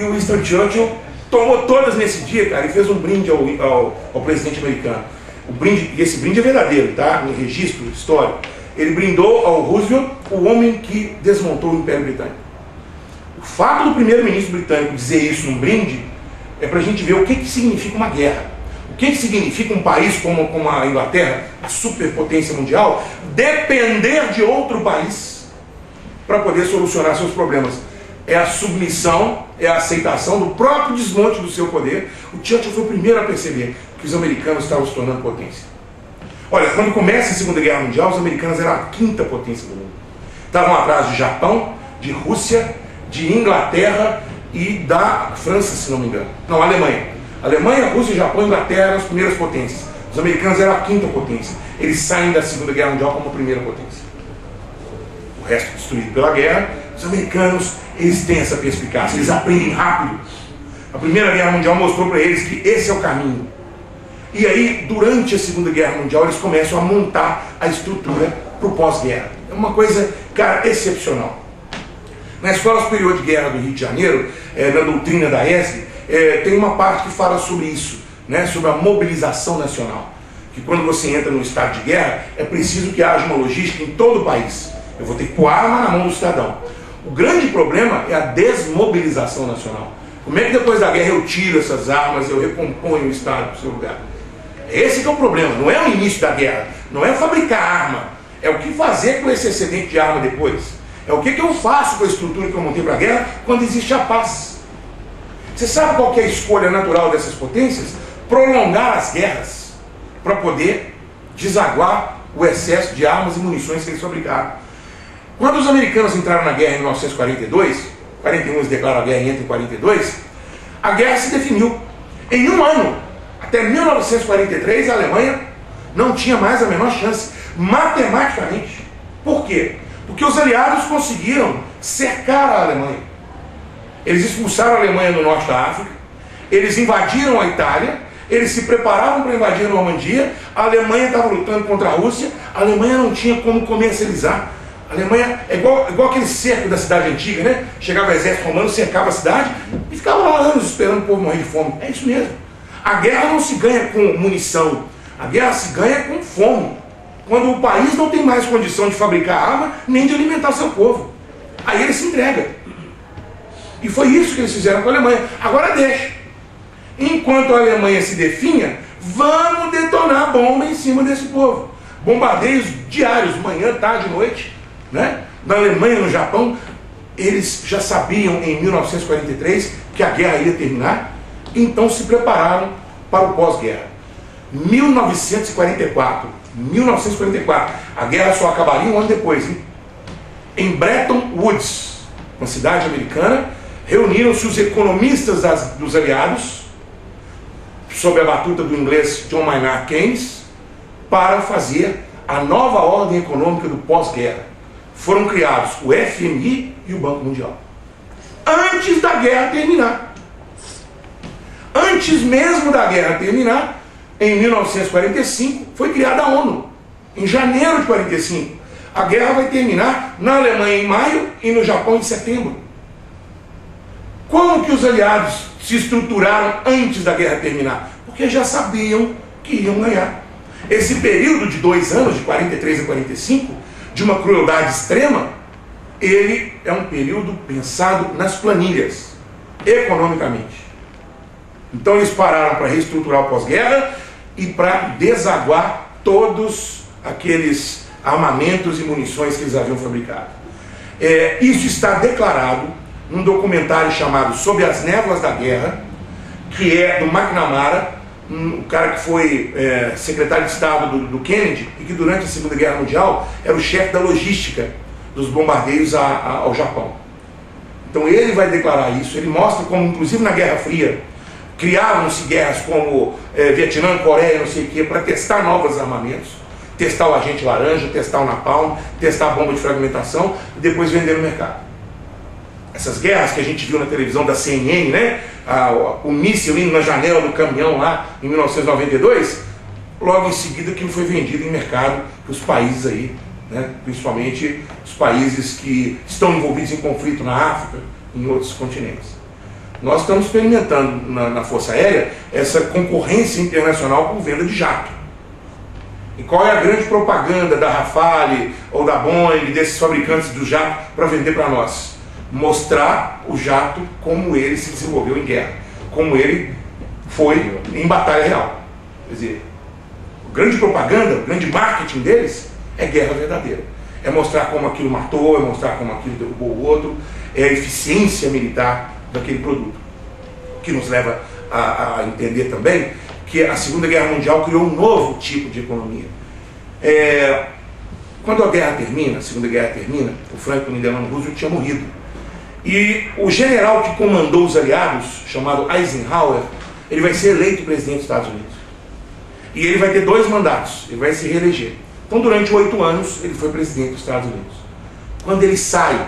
o Winston Churchill tomou todas nesse dia, cara, e fez um brinde ao presidente americano. O brinde, e esse brinde é verdadeiro, tá? Em registro histórico. Ele brindou ao Roosevelt, o homem que desmontou o Império Britânico. O fato do primeiro-ministro britânico dizer isso num brinde é para a gente ver o que significa uma guerra. O que significa um país como a Inglaterra, a superpotência mundial, depender de outro país para poder solucionar seus problemas. É a submissão, é a aceitação do próprio desmonte do seu poder. O Churchill foi o primeiro a perceber que os americanos estavam se tornando potência. Olha, quando começa a Segunda Guerra Mundial, os americanos eram a quinta potência do mundo. Estavam atrás de Japão, de Rússia, de Inglaterra e da França, se não me engano. Não, Alemanha. Alemanha, Rússia, Japão e Inglaterra eram as primeiras potências. Os americanos eram a quinta potência. Eles saem da Segunda Guerra Mundial como a primeira potência. O resto destruído pela guerra. Os americanos, eles têm essa perspicácia, eles aprendem rápido. A Primeira Guerra Mundial mostrou para eles que esse é o caminho. E aí, durante a Segunda Guerra Mundial, eles começam a montar a estrutura para o pós-guerra. É uma coisa, cara, excepcional. Na Escola Superior de Guerra do Rio de Janeiro, na doutrina da ESG, tem uma parte que fala sobre isso, né, sobre a mobilização nacional. Que quando você entra no estado de guerra, é preciso que haja uma logística em todo o país. Eu vou ter que pôr a arma na mão do cidadão. O grande problema é a desmobilização nacional. Como é que depois da guerra eu tiro essas armas, eu recomponho o estado para o seu lugar? Esse que é o problema, não é o início da guerra, não é fabricar arma, é o que fazer com esse excedente de arma depois. É o que eu faço com a estrutura que eu montei para a guerra quando existe a paz. Você sabe qual que é a escolha natural dessas potências? Prolongar as guerras para poder desaguar o excesso de armas e munições que eles fabricaram. Quando os americanos entraram na guerra em 1942, 41 eles declaram a guerra e entram em 42, a guerra se definiu. Em um ano, Até 1943 a Alemanha não tinha mais a menor chance, matematicamente. Por quê? Porque os aliados conseguiram cercar a Alemanha. Eles expulsaram a Alemanha do norte da África, eles invadiram a Itália, eles se preparavam para invadir a Normandia, a Alemanha estava lutando contra a Rússia, a Alemanha não tinha como comercializar. A Alemanha é igual aquele cerco da cidade antiga, né? Chegava o exército romano, cercava a cidade e ficava lá anos esperando o povo morrer de fome. É isso mesmo. A guerra não se ganha com munição, a guerra se ganha com fome. Quando o país não tem mais condição de fabricar arma, nem de alimentar seu povo. Aí ele se entrega. E foi isso que eles fizeram com a Alemanha. Agora deixa. Enquanto a Alemanha se definha, vamos detonar bomba em cima desse povo. Bombardeios diários, manhã, tarde, noite, né? Na Alemanha, no Japão, eles já sabiam em 1943 que a guerra ia terminar, então se prepararam para o pós-guerra. 1944, a guerra só acabaria um ano depois, hein? Em Bretton Woods, uma cidade americana, reuniram-se os economistas dos aliados, sob a batuta do inglês John Maynard Keynes, para fazer a nova ordem econômica do pós-guerra. Foram criados o FMI e o Banco Mundial. Antes da guerra terminar. Antes mesmo da guerra terminar, em 1945, foi criada a ONU. Em janeiro de 45. A guerra vai terminar na Alemanha em maio e no Japão em setembro. Como que os aliados se estruturaram antes da guerra terminar? Porque já sabiam que iam ganhar. Esse período de 2 anos, de 43 a 45, de uma crueldade extrema, ele é um período pensado nas planilhas, economicamente. Então eles pararam para reestruturar o pós-guerra e para desaguar todos aqueles armamentos e munições que eles haviam fabricado. Isso está declarado num documentário chamado Sob as Névoas da Guerra, que é do McNamara, um cara que foi secretário de Estado do Kennedy e que durante a Segunda Guerra Mundial era o chefe da logística dos bombardeios ao Japão. Então ele vai declarar isso, ele mostra como, inclusive na Guerra Fria, criavam-se guerras como Vietnã, Coreia, não sei o que, para testar novos armamentos, testar o agente laranja, testar o napalm, testar a bomba de fragmentação e depois vender no mercado. Essas guerras que a gente viu na televisão da CNN, né? O míssil indo na janela do caminhão lá em 1992, logo em seguida aquilo foi vendido em mercado para os países aí, né? Principalmente os países que estão envolvidos em conflito na África e em outros continentes. Nós estamos experimentando na Força Aérea essa concorrência internacional com venda de jato. E qual é a grande propaganda da Rafale ou da Boeing, desses fabricantes do jato, para vender para nós? Mostrar o jato como ele se desenvolveu em guerra, como ele foi em batalha real. Quer dizer, a grande propaganda, o grande marketing deles é guerra verdadeira. É mostrar como aquilo matou, é mostrar como aquilo derrubou o outro, é a eficiência militar daquele produto. Que nos leva a entender também que a Segunda Guerra Mundial criou um novo tipo de economia. Quando a Segunda Guerra termina, o Franklin Delano Roosevelt tinha morrido. E o general que comandou os aliados, chamado Eisenhower, ele vai ser eleito presidente dos Estados Unidos. E ele vai ter 2 mandatos, ele vai se reeleger. Então durante 8 anos ele foi presidente dos Estados Unidos. Quando ele sai,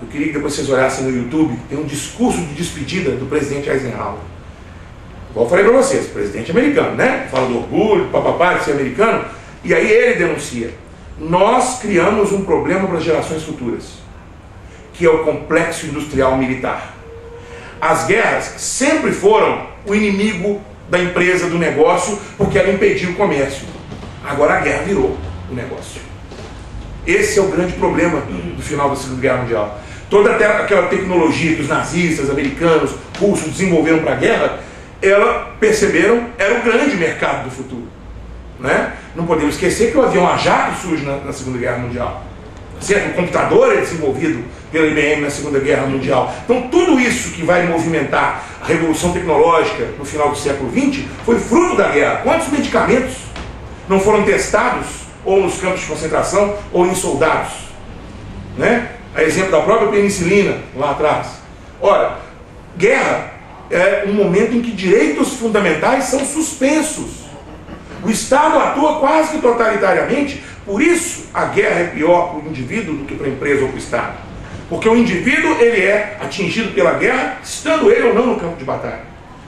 eu queria que depois vocês olhassem no YouTube, tem um discurso de despedida do presidente Eisenhower. Igual eu falei para vocês, presidente americano, né? Fala do orgulho, papapá, de ser americano. E aí ele denuncia: nós criamos um problema para as gerações futuras, que é o complexo industrial militar. As guerras sempre foram o inimigo da empresa, do negócio, porque ela impediu o comércio. Agora a guerra virou o negócio. Esse é o grande problema do final da Segunda Guerra Mundial. Toda aquela tecnologia que os nazistas, americanos, russos desenvolveram para a guerra, perceberam, era o grande mercado do futuro. Né? Não podemos esquecer que o avião a jato surge na Segunda Guerra Mundial. Certo? O computador é desenvolvido pela IBM na Segunda Guerra Mundial. Então tudo isso que vai movimentar a revolução tecnológica no final do século XX foi fruto da guerra. Quantos medicamentos não foram testados ou nos campos de concentração ou em soldados? Né? A exemplo da própria penicilina lá atrás. Ora, guerra um momento em que direitos fundamentais são suspensos. O Estado atua quase que totalitariamente, por isso a guerra é pior para o indivíduo do que para a empresa ou para o Estado. Porque o indivíduo ele é atingido pela guerra, estando ele ou não no campo de batalha.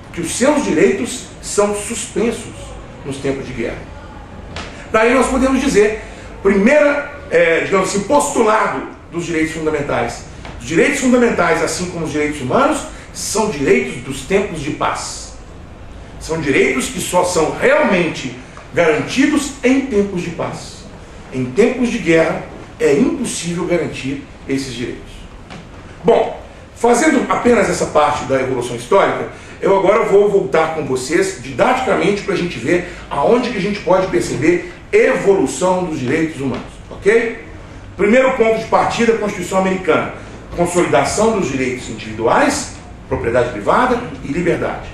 Porque os seus direitos são suspensos nos tempos de guerra. Daí nós podemos dizer, digamos assim, postulado dos direitos fundamentais. Os direitos fundamentais, assim como os direitos humanos, são direitos dos tempos de paz. São direitos que só são realmente garantidos em tempos de paz. Em tempos de guerra, é impossível garantir esses direitos. Bom, fazendo apenas essa parte da evolução histórica, eu agora vou voltar com vocês didaticamente para a gente ver aonde que a gente pode perceber evolução dos direitos humanos, ok? Primeiro ponto de partida, a Constituição Americana. Consolidação dos direitos individuais, propriedade privada e liberdade.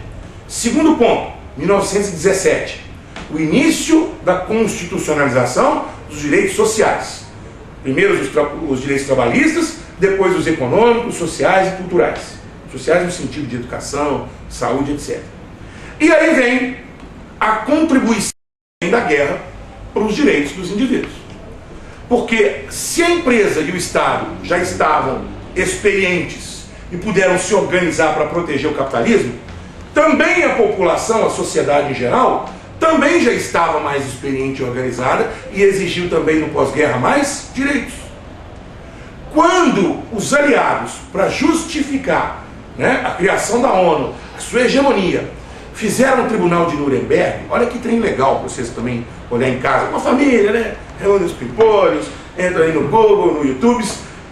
Segundo ponto, 1917. O início da constitucionalização dos direitos sociais. Primeiro os direitos trabalhistas, depois os econômicos, sociais e culturais. Sociais no sentido de educação, saúde, etc. E aí vem a contribuição da guerra para os direitos dos indivíduos. Porque se a empresa e o Estado já estavam experientes e puderam se organizar para proteger o capitalismo, também a população, a sociedade em geral, também já estava mais experiente e organizada e exigiu também no pós-guerra mais direitos. Quando os aliados, para justificar, né, a criação da ONU, a sua hegemonia, fizeram o Tribunal de Nuremberg, olha que trem legal para vocês também olhar em casa, com a família, né? Reúne os pimpolhos, entra aí no Google, no YouTube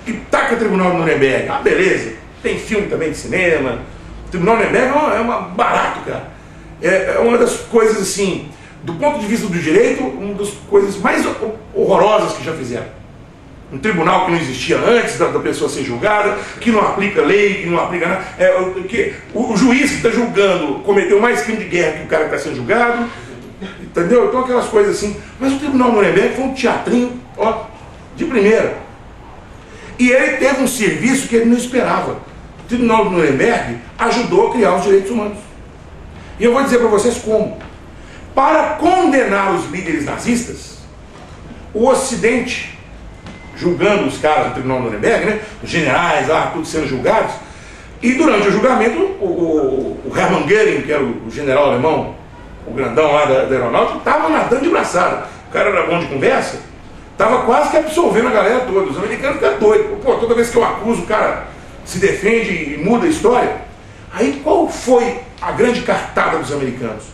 e taca o Tribunal de Nuremberg. Ah, beleza, tem filme também de cinema. O Tribunal de Nuremberg é barato, cara. É uma das coisas, assim, do ponto de vista do direito, uma das coisas mais horrorosas que já fizeram. Um tribunal que não existia antes da pessoa ser julgada, que não aplica lei, que não aplica nada. O juiz que está julgando cometeu mais crime de guerra que o cara que está sendo julgado. Entendeu? Então aquelas coisas assim. Mas o Tribunal de Nuremberg foi um teatrinho, ó, de primeira. E ele teve um serviço que ele não esperava. O Tribunal de Nuremberg ajudou a criar os direitos humanos. E eu vou dizer para vocês como. Para condenar os líderes nazistas, o Ocidente, julgando os caras do Tribunal de Nuremberg, né, os generais lá, tudo sendo julgados, e durante o julgamento, o Hermann Göring, que era o general alemão, o grandão lá da aeronáutica, estava nadando de braçada. O cara era bom de conversa, estava quase que absolvendo a galera toda. Os americanos ficam doidos. Pô, toda vez que eu acuso, o cara se defende e muda a história. Aí qual foi a grande cartada dos americanos?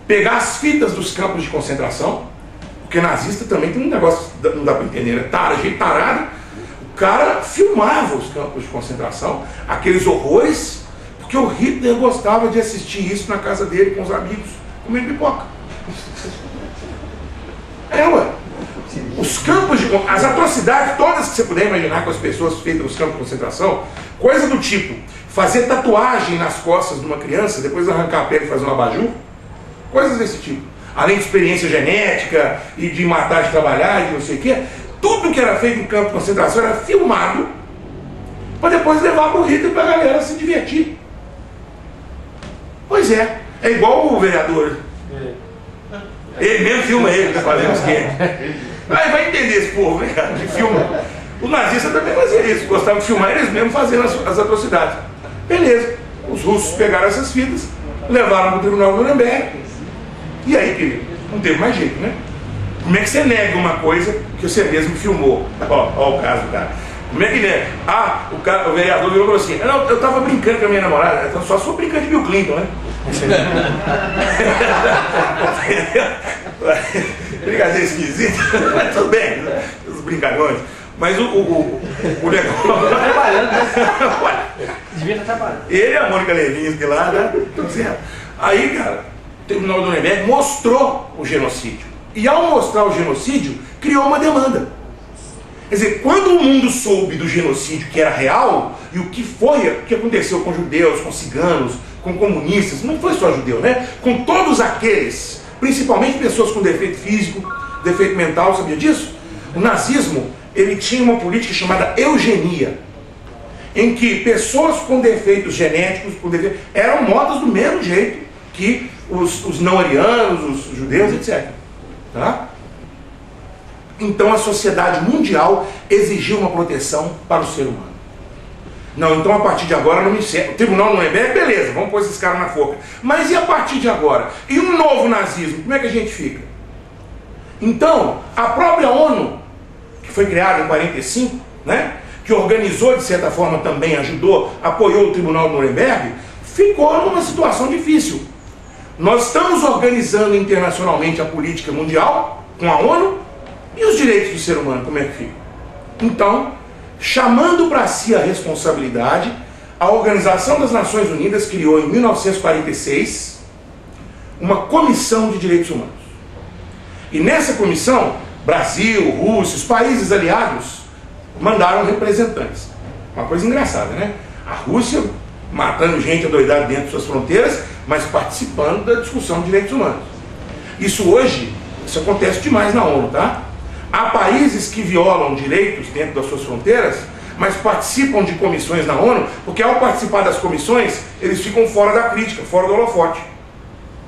Pegar as fitas dos campos de concentração, porque nazista também tem um negócio, não dá para entender, né? Gente tarada. O cara filmava os campos de concentração, aqueles horrores, porque o Hitler gostava de assistir isso na casa dele com os amigos, comendo pipoca. Ué. Os campos de... As atrocidades todas que você puder imaginar com as pessoas feitas nos campos de concentração, coisa do tipo, fazer tatuagem nas costas de uma criança, depois arrancar a pele e fazer um abajur, coisas desse tipo. Além de experiência genética e de matar, de trabalhar, de não sei o quê, tudo que era feito em campo de concentração era filmado para depois levar para o Hitler para a galera se divertir. Pois é igual o vereador. Ele mesmo filma ele, tá fazendo os quê? Vai entender esse povo, né, cara, que filma. O nazista também fazia isso, gostavam de filmar eles mesmos fazendo as atrocidades. Beleza, os russos pegaram essas fitas, levaram para o Tribunal de Nuremberg. E aí, querido, não teve mais jeito, né? Como é que você nega uma coisa que você mesmo filmou? Ó o caso do cara. Como é que nega? O vereador virou e falou assim: não, eu tava brincando com a minha namorada. Então só sou brincando de Bill Clinton, né? Brincadeira esquisita, mas tudo bem, os brincalhões. Mas o negócio. Tá trabalhando, né? Devia estar trabalhando. Ele e a Mônica Levinsky lá, né? Tudo certo. Aí, cara, o Tribunal de Nuremberg mostrou o genocídio. E ao mostrar o genocídio, criou uma demanda. Quer dizer, quando o mundo soube do genocídio que era real, e o que aconteceu com judeus, com ciganos, com comunistas, não foi só judeu, né? Com todos aqueles, principalmente pessoas com defeito físico, defeito mental, sabia disso? O nazismo, ele tinha uma política chamada eugenia. em que pessoas com defeitos genéticos eram mortas do mesmo jeito que os não-arianos, os judeus, etc. Tá? Então a sociedade mundial exigiu uma proteção para o ser humano. Não, então a partir de agora não me serve. O tribunal não é bem, beleza, vamos pôr esses caras na forca. Mas e a partir de agora? E um novo nazismo, como é que a gente fica? Então, a própria ONU, que foi criada em 45, né, que organizou, de certa forma também ajudou, apoiou o Tribunal de Nuremberg, ficou numa situação difícil. Nós estamos organizando internacionalmente a política mundial, com a ONU, e os direitos do ser humano, como é que fica? Então, chamando para si a responsabilidade, a Organização das Nações Unidas criou em 1946 uma comissão de direitos humanos. E nessa comissão, Brasil, Rússia, os países aliados mandaram representantes. Uma coisa engraçada, né? A Rússia matando gente adoidada dentro de suas fronteiras, mas participando da discussão de direitos humanos. Isso hoje, isso acontece demais na ONU, tá? Há países que violam direitos dentro das suas fronteiras, mas participam de comissões na ONU, porque ao participar das comissões, eles ficam fora da crítica, fora do holofote.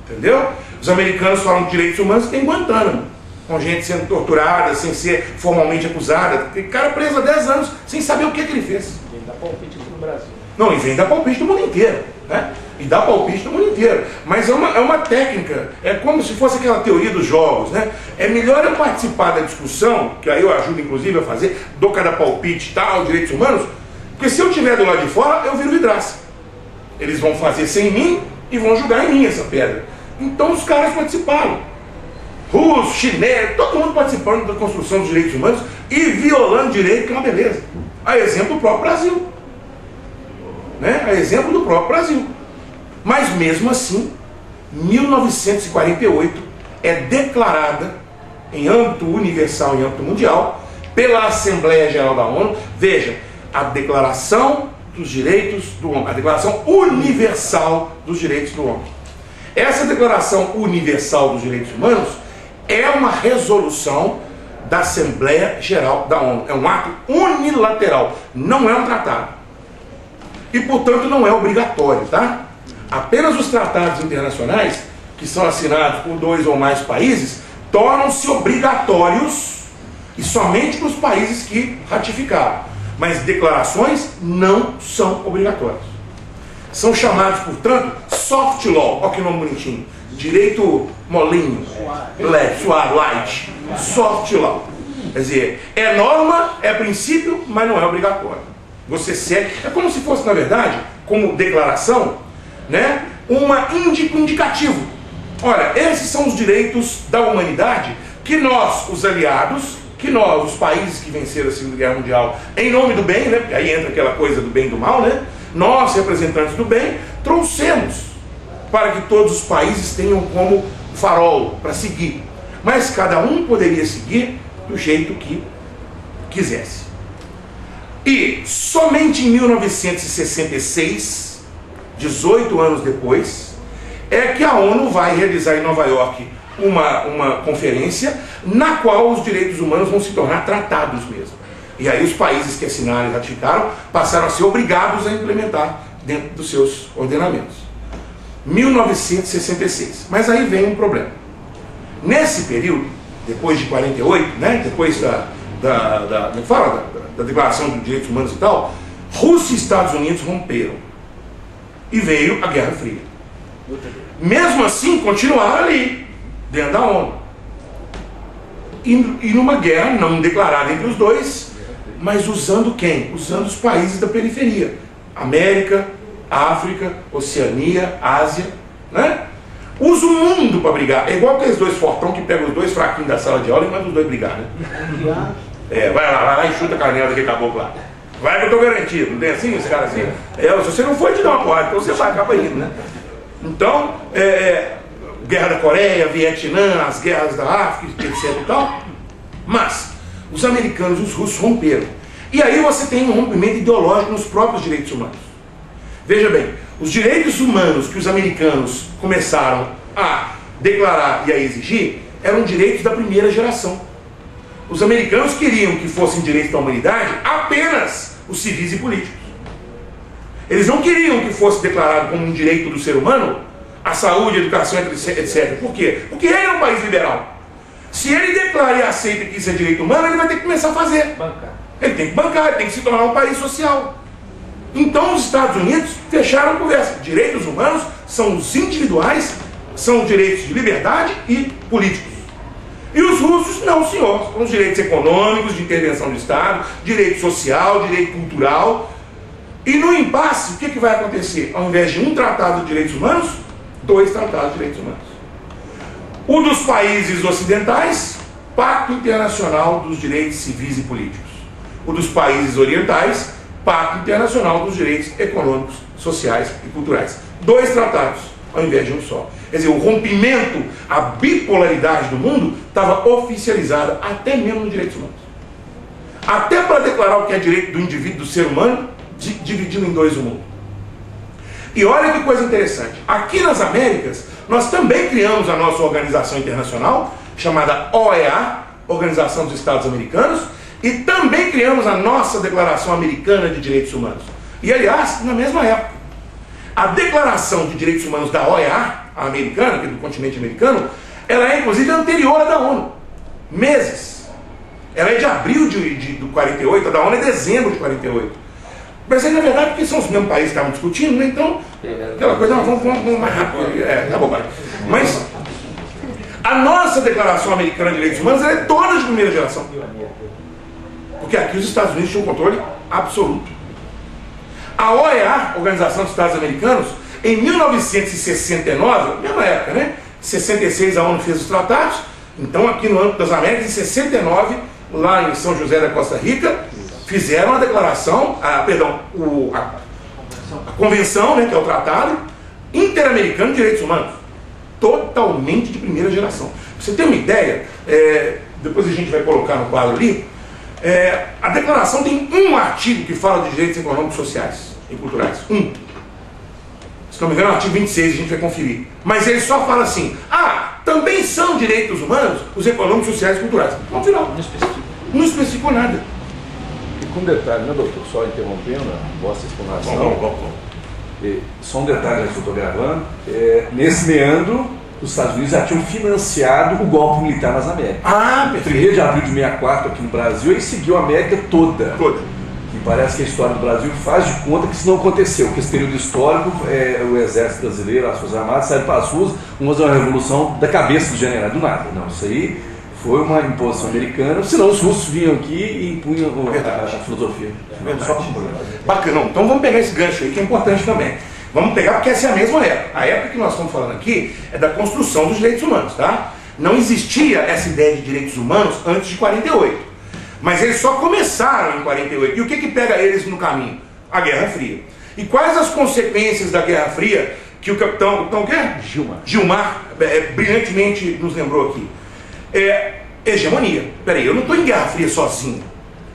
Entendeu? Os americanos falam de direitos humanos e tem Guantánamo, com gente sendo torturada, sem ser formalmente acusada. Tem cara preso há 10 anos, sem saber o que ele fez. Vem dar palpite aqui no Brasil. Não, e vem dar palpite do mundo inteiro, né? E dá palpite do mundo inteiro. Mas é uma técnica, é como se fosse aquela teoria dos jogos, né? É melhor eu participar da discussão, que aí eu ajudo inclusive a fazer, dou cada palpite, tal, direitos humanos, porque se eu estiver do lado de fora, eu viro vidraça. Eles vão fazer sem mim e vão julgar em mim essa pedra. Então os caras participaram. Russos, chineses, todo mundo participando da construção dos direitos humanos e violando direito, que é uma beleza. A exemplo do próprio Brasil. Né? A exemplo do próprio Brasil. Mas mesmo assim, 1948 é declarada em âmbito universal, em âmbito mundial, pela Assembleia Geral da ONU, veja, a Declaração dos Direitos do Homem, a Declaração Universal dos Direitos do Homem. Essa Declaração Universal dos Direitos Humanos é uma resolução da Assembleia Geral da ONU, é um ato unilateral, não é um tratado. E, portanto, não é obrigatório, tá? Apenas os tratados internacionais, que são assinados por 2 ou mais países, tornam-se obrigatórios e somente para os países que ratificaram. Mas declarações não são obrigatórias. São chamados, portanto, soft law, olha que nome bonitinho, direito molinho, leve, suave, light, soft law. Quer dizer, é norma, é princípio, mas não é obrigatório. Você segue, é como se fosse, na verdade, como declaração, né, um indicativo. Olha, esses são os direitos da humanidade que nós, os aliados, que nós, os países que venceram a Segunda Guerra Mundial, em nome do bem, né, porque aí entra aquela coisa do bem e do mal, né, nós, representantes do bem, trouxemos para que todos os países tenham como farol para seguir. Mas cada um poderia seguir do jeito que quisesse. E somente em 1966, 18 anos depois, é que a ONU vai realizar em Nova York uma conferência na qual os direitos humanos vão se tornar tratados mesmo. E aí os países que assinaram e ratificaram passaram a ser obrigados a implementar dentro dos seus ordenamentos. 1966. Mas aí vem um problema. Nesse período, depois de 48, né, depois da Declaração dos Direitos Humanos e tal, Rússia e Estados Unidos romperam. E veio a Guerra Fria. Mesmo assim, continuaram ali, dentro da ONU. E numa guerra não declarada entre os dois, mas usando quem? Usando os países da periferia. América, África, Oceania, Ásia, né? Usa o mundo para brigar. É igual aqueles dois fortão que pegam os dois fraquinhos da sala de aula e mandam os dois brigar, né? Vai lá e chuta a canela daquele caboclo lá. Vai que eu tô garantido, não tem assim, esse cara assim? Se você não for te dar uma porrada, então você vai, acaba indo, né? Então, Guerra da Coreia, Vietnã, as guerras da África, etc e tal. Mas, os americanos e os russos romperam. E aí você tem um rompimento ideológico nos próprios direitos humanos. Veja bem, os direitos humanos que os americanos começaram a declarar e a exigir eram direitos da primeira geração. Os americanos queriam que fossem direitos da humanidade apenas os civis e políticos. Eles não queriam que fosse declarado como um direito do ser humano a saúde, a educação, etc. Por quê? Porque ele é um país liberal. Se ele declara e aceita que isso é direito humano, ele vai ter que começar a fazer. Ele tem que bancar, ele tem que se tornar um país social. Então os Estados Unidos fecharam a conversa. Direitos humanos são os individuais, são os direitos de liberdade e políticos. E os russos, não, senhor. São os direitos econômicos, de intervenção do Estado, direito social, direito cultural. E no impasse, o que vai acontecer? Ao invés de um tratado de direitos humanos, 2 tratados de direitos humanos. O dos países ocidentais, Pacto Internacional dos Direitos Civis e Políticos. O dos países orientais, Pacto Internacional dos Direitos Econômicos, Sociais e Culturais. 2 tratados, ao invés de um só. Quer dizer, o rompimento, a bipolaridade do mundo estava oficializada até mesmo nos direitos humanos. Até para declarar o que é direito do indivíduo, do ser humano, dividindo em 2 o mundo. E olha que coisa interessante. Aqui nas Américas, nós também criamos a nossa organização internacional, chamada OEA, Organização dos Estados Americanos, e também criamos a nossa Declaração Americana de Direitos Humanos. E, aliás, na mesma época. A Declaração de Direitos Humanos da OEA, a americana, que é do continente americano, ela é, inclusive, anterior à da ONU. Meses. Ela é de abril de 48, a da ONU é dezembro de 48. Mas aí, na verdade, porque são os mesmos países que estavam discutindo, né? Então, aquela coisa, não, vamos mais rápido. Tá bom, mas a nossa Declaração Americana de Direitos Humanos ela é toda de primeira geração. Porque aqui os Estados Unidos tinham um controle absoluto. A OEA, Organização dos Estados Americanos, em 1969, mesma época, né? Em 66 a ONU fez os tratados, então aqui no âmbito das Américas, em 69, lá em São José da Costa Rica, fizeram a declaração, a convenção, né, que é o Tratado Interamericano de Direitos Humanos, totalmente de primeira geração. Pra você ter uma ideia, depois a gente vai colocar no quadro ali, a declaração tem um artigo que fala de direitos econômicos, sociais e culturais. Se não me engano, é o artigo 26, a gente vai conferir. Mas ele só fala assim, também são direitos humanos os econômicos, sociais e culturais. Ponto final. Não especificou nada. E com detalhe, né, doutor? Só interrompendo a vossa explanação. Só um detalhe que eu estou gravando. Nesse meandro, os Estados Unidos já tinham financiado o golpe militar nas Américas. Perfeito. 1º de abril de 64 aqui no Brasil, ele seguiu a América toda. E parece que a história do Brasil faz de conta que isso não aconteceu, que esse período histórico, o exército brasileiro, as forças armadas, saíram para as ruas, vamos fazer uma revolução da cabeça do general, do nada. Não, isso aí foi uma imposição americana, senão os russos vinham aqui e impunham a filosofia. Bacana, então vamos pegar esse gancho aí que é importante também. Vamos pegar porque essa é a mesma época. A época que nós estamos falando aqui é da construção dos direitos humanos, tá? Não existia essa ideia de direitos humanos antes de 48. Mas eles só começaram em 48. E o que pega eles no caminho? A Guerra Fria. E quais as consequências da Guerra Fria que o capitão Gilmar brilhantemente nos lembrou aqui? Hegemonia. Peraí, eu não estou em Guerra Fria sozinho.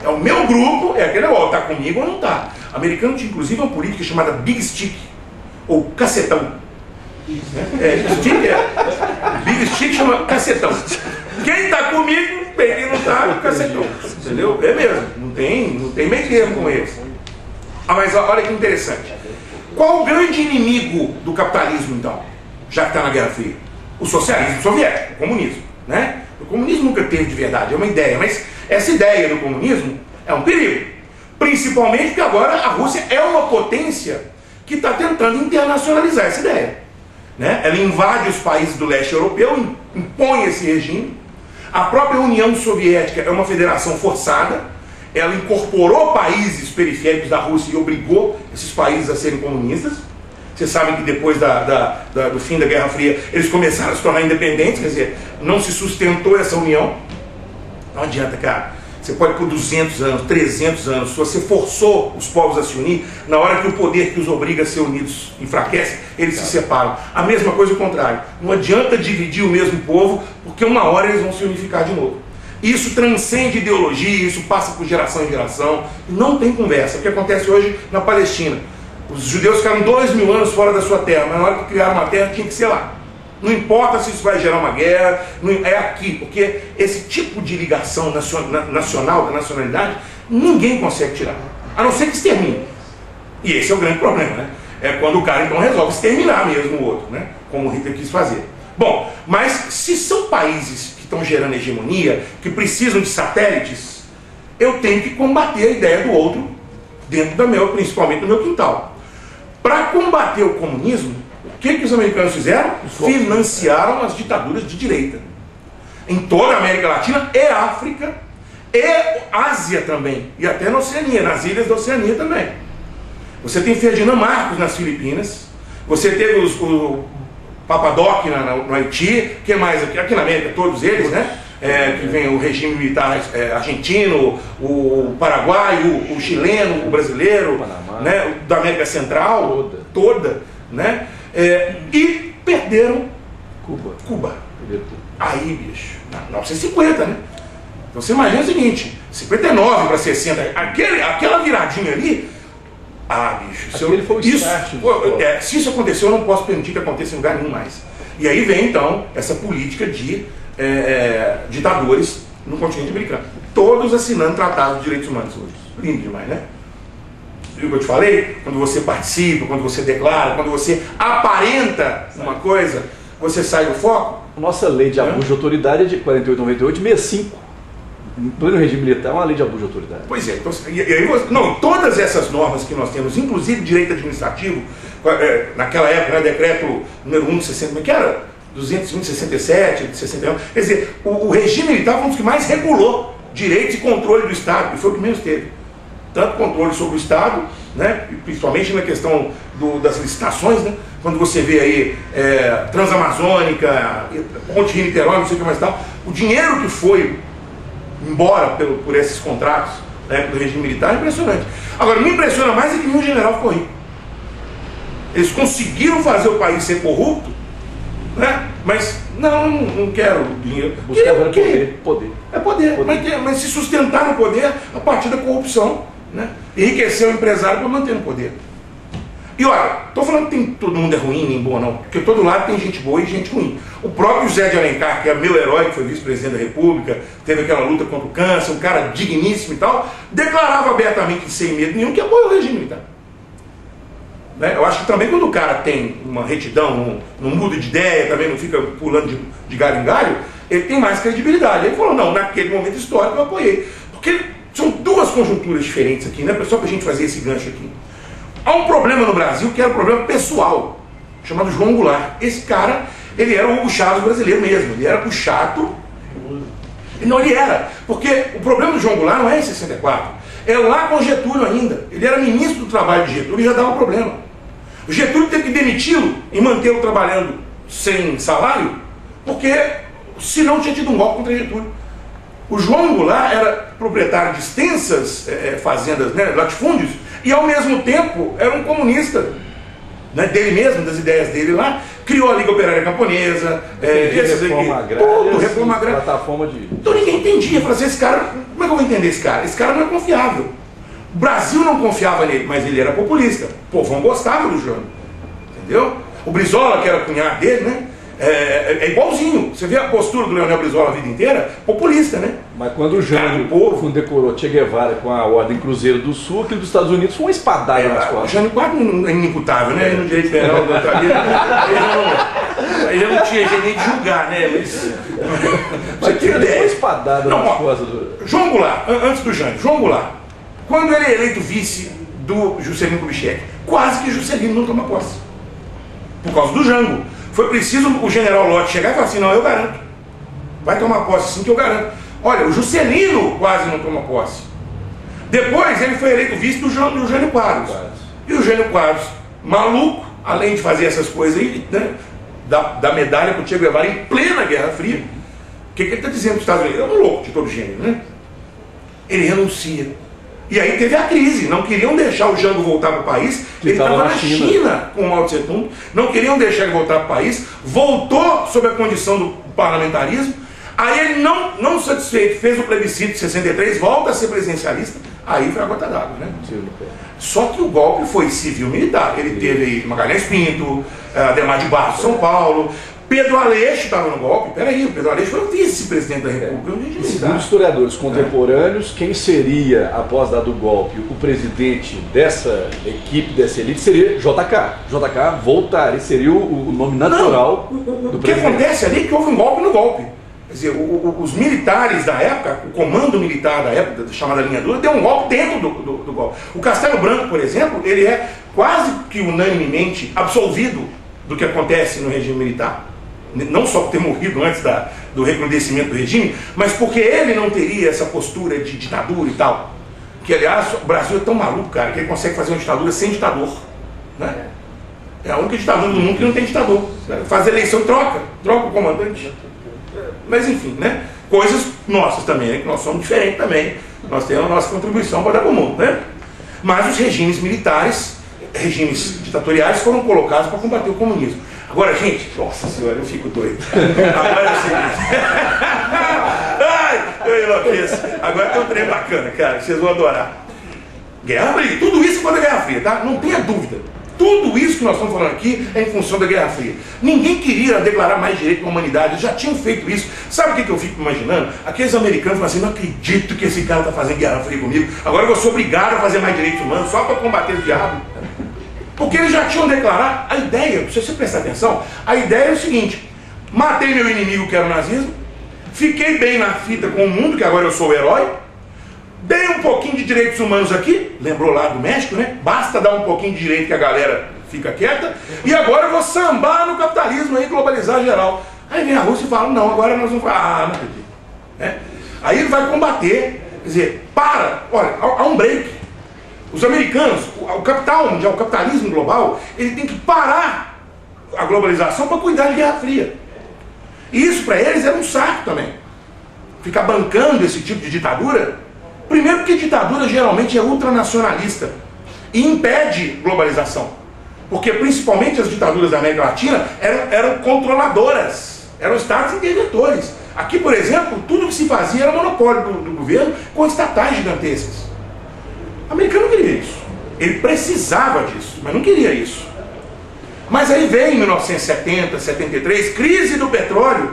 É o meu grupo, é aquele negócio, tá comigo ou não tá. O americano tinha inclusive uma política chamada Big Stick, ou cacetão. Big Stick chama cacetão. Quem tá comigo, bem, quem não tá, cacetão. Entendeu? É mesmo, não tem meio termo com eles. Mas olha que interessante. Qual o grande inimigo do capitalismo, então? Já que está na Guerra Fria? O socialismo soviético, o comunismo. Né? O comunismo nunca teve de verdade, é uma ideia, mas essa ideia do comunismo é um perigo. Principalmente porque agora a Rússia é uma potência que está tentando internacionalizar essa ideia. Né? Ela invade os países do leste europeu, impõe esse regime. A própria União Soviética é uma federação forçada, ela incorporou países periféricos da Rússia e obrigou esses países a serem comunistas. Vocês sabem que depois do fim da Guerra Fria, eles começaram a se tornar independentes, quer dizer, não se sustentou essa união. Não adianta, cara. Você pode por 200 anos, 300 anos, se você forçou os povos a se unir, na hora que o poder que os obriga a ser unidos enfraquece, eles se separam. A mesma coisa o contrário. Não adianta dividir o mesmo povo, porque uma hora eles vão se unificar de novo. Isso transcende ideologia, isso passa por geração em geração, não tem conversa. O que acontece hoje na Palestina? Os judeus ficaram 2000 anos fora da sua terra, mas na hora que criaram uma terra tinha que ser lá. Não importa se isso vai gerar uma guerra, é aqui, porque esse tipo de ligação nacional, da nacionalidade, ninguém consegue tirar, a não ser que extermine. E esse é o grande problema, né? É quando o cara então resolve exterminar mesmo o outro, né? Como o Hitler quis fazer. Bom, mas se são países que estão gerando hegemonia, que precisam de satélites, eu tenho que combater a ideia do outro dentro do meu, principalmente do meu quintal. Para combater o comunismo, o que os americanos fizeram? Financiaram as ditaduras de direita. Em toda a América Latina e África e Ásia também. E até na Oceania, nas ilhas da Oceania também. Você tem Ferdinand Marcos nas Filipinas, você teve o Papadoc no Haiti, que mais aqui na América, todos eles, né? Que vem o regime militar argentino, o paraguaio, o chileno, o brasileiro, né? Da América Central, toda, né? E perderam Cuba. Aí, bicho, 1950, né? Então você imagina o seguinte, 59 para 60, aquela viradinha ali, bicho, se isso aconteceu, eu não posso permitir que aconteça em lugar nenhum mais. E aí vem então essa política de ditadores no continente americano, todos assinando tratados de direitos humanos hoje. Lindo demais, né? Viu o que eu te falei? Quando você participa, quando você declara, quando você aparenta uma coisa, você sai do foco. Nossa lei de abuso de autoridade é de 48, 98, 65. Em pleno regime militar, é uma lei de abuso de autoridade. Pois é, então, não, todas essas normas que nós temos, inclusive direito administrativo, naquela época, né, decreto número 1 de 60, como é que era? 220 de 67, de 61. Quer dizer, o regime militar foi um dos que mais regulou direitos e controle do Estado, e foi o que menos teve. Tanto controle sobre o Estado, né, principalmente na questão das licitações, né, quando você vê aí Transamazônica, Ponte Rio-Niterói, não sei o que mais tal, o dinheiro que foi embora por esses contratos, né, do regime militar é impressionante. Agora, me impressiona mais é que nenhum general ficou rico. Eles conseguiram fazer o país ser corrupto, né, mas não quero dinheiro. Buscava poder. É poder. Mas se sustentar no poder a partir da corrupção, né? Enriquecer o empresário para manter no poder. E olha, estou falando que todo mundo é ruim, nem bom não, porque todo lado tem gente boa e gente ruim. O próprio José de Alencar, que é meu herói, que foi vice-presidente da República, teve aquela luta contra o câncer, um cara digníssimo e tal, declarava abertamente, sem medo nenhum, que apoia o regime militar. Né? Eu acho que também quando o cara tem uma retidão, não muda de ideia, também não fica pulando de galho em galho, ele tem mais credibilidade. Ele falou, não, naquele momento histórico eu apoiei. Porque são duas conjunturas diferentes aqui, né? Só para a gente fazer esse gancho aqui. Há um problema no Brasil que era um problema pessoal, chamado João Goulart. Esse cara, ele era o Hugo Chávez brasileiro mesmo, ele era o chato. Não, ele era, porque o problema do João Goulart não é em 64, é lá com Getúlio ainda. Ele era ministro do trabalho de Getúlio e já dava problema. O Getúlio teve que demiti-lo e mantê-lo trabalhando sem salário, porque senão tinha tido um golpe contra Getúlio. O João Goulart era proprietário de extensas fazendas, né, latifúndios, e ao mesmo tempo era um comunista, né, dele mesmo, das ideias dele lá, criou a Liga Operária Camponesa, reforma agrária, plataforma de... Então ninguém entendia, falava assim, esse cara, como é que eu vou entender esse cara? Esse cara não é confiável. O Brasil não confiava nele, mas ele era populista. O povão gostava do Jânio, entendeu? O Brizola, que era cunhado dele, né? É igualzinho. Você vê a postura do Leonel Brizola a vida inteira, populista, né? Mas quando o Jânio condecorou Che Guevara com a Ordem Cruzeiro do Sul, aquilo dos Estados Unidos foi uma espadada nas costas. O Jânio quase é inimputável, né? No direito penal, aí já não tinha jeito nem de julgar, né? Mas que foi uma espadada nas costas do... João Goulart, antes do Jânio, João Goulart, quando ele é eleito vice do Juscelino Kubitschek, quase que Juscelino não toma posse. Por causa do Jango. Foi preciso o general Lott chegar e falar assim, não, eu garanto. Vai tomar posse sim que eu garanto. Olha, o Juscelino quase não toma posse. Depois ele foi eleito vice do Jânio Quadros. E o Jânio Quadros, maluco, além de fazer essas coisas aí, né, da medalha para o Che Guevara em plena Guerra Fria, o que ele está dizendo para os Estados Unidos? É um louco de todo gênero, né? Ele renuncia. E aí teve a crise, não queriam deixar o Jango voltar para o país, ele estava na China com o Mao Tse Tung, não queriam deixar ele voltar para o país, voltou sob a condição do parlamentarismo, aí ele não satisfeito, fez o plebiscito de 63, volta a ser presidencialista, aí foi a gota d'água, né? Só que o golpe foi civil-militar, ele teve Magalhães Pinto, Adhemar de Barros, São Paulo, Pedro Aleixo estava no golpe. Peraí, o Pedro Aleixo foi o vice-presidente da República. Segundo historiadores contemporâneos, quem seria, após dado o golpe, o presidente dessa equipe, dessa elite, seria JK. JK voltaria, seria o nome natural do presidente. O que acontece ali é que houve um golpe no golpe. Quer dizer, os militares da época, o comando militar da época, chamada linha dura, deu um golpe dentro do golpe. O Castelo Branco, por exemplo, ele é quase que unanimemente absolvido do que acontece no regime militar. Não só por ter morrido antes do recrudescimento do regime, mas porque ele não teria essa postura de ditadura e tal. Que, aliás, o Brasil é tão maluco, cara, que ele consegue fazer uma ditadura sem ditador. Né? É a única ditadura do mundo que não tem ditador. Faz eleição, troca o comandante. Mas enfim, né? Coisas nossas também, né? Que nós somos diferentes também. Nós temos a nossa contribuição para dar para o mundo, né? Mas os regimes militares, regimes ditatoriais foram colocados para combater o comunismo. Agora, gente, nossa senhora, eu fico doido. Agora é o seguinte. Ai, eu enlouqueço. Agora tem um trem bacana, cara, que vocês vão adorar. Guerra Fria, tudo isso foi da Guerra Fria, tá? Não tenha dúvida. Tudo isso que nós estamos falando aqui é em função da Guerra Fria. Ninguém queria declarar mais direito à humanidade, já tinham feito isso. Sabe o que eu fico imaginando? Aqueles americanos falam assim, não acredito que esse cara está fazendo Guerra Fria comigo, agora eu vou ser obrigado a fazer mais direitos humanos só para combater o diabo. Porque eles já tinham declarado a ideia, se você prestar atenção, a ideia é o seguinte: matei meu inimigo que era o nazismo, fiquei bem na fita com o mundo, que agora eu sou o herói, dei um pouquinho de direitos humanos aqui, lembrou lá do México, né? Basta dar um pouquinho de direito que a galera fica quieta, e agora eu vou sambar no capitalismo aí, globalizar geral. Aí vem a Rússia e fala, não, agora nós vamos falar, não acredito. Né? Aí ele vai combater, quer dizer, olha, há um break. Os americanos, o capital mundial, o capitalismo global, ele tem que parar a globalização para cuidar de Guerra Fria. E isso para eles era um saco também. Ficar bancando esse tipo de ditadura. Primeiro porque ditadura geralmente é ultranacionalista e impede globalização. Porque principalmente as ditaduras da América Latina eram controladoras, eram estados interventores. Aqui, por exemplo, tudo que se fazia era monopólio do governo com estatais gigantescas. O americano não queria isso. Ele precisava disso, mas não queria isso. Mas aí vem em 1970, 73, crise do petróleo.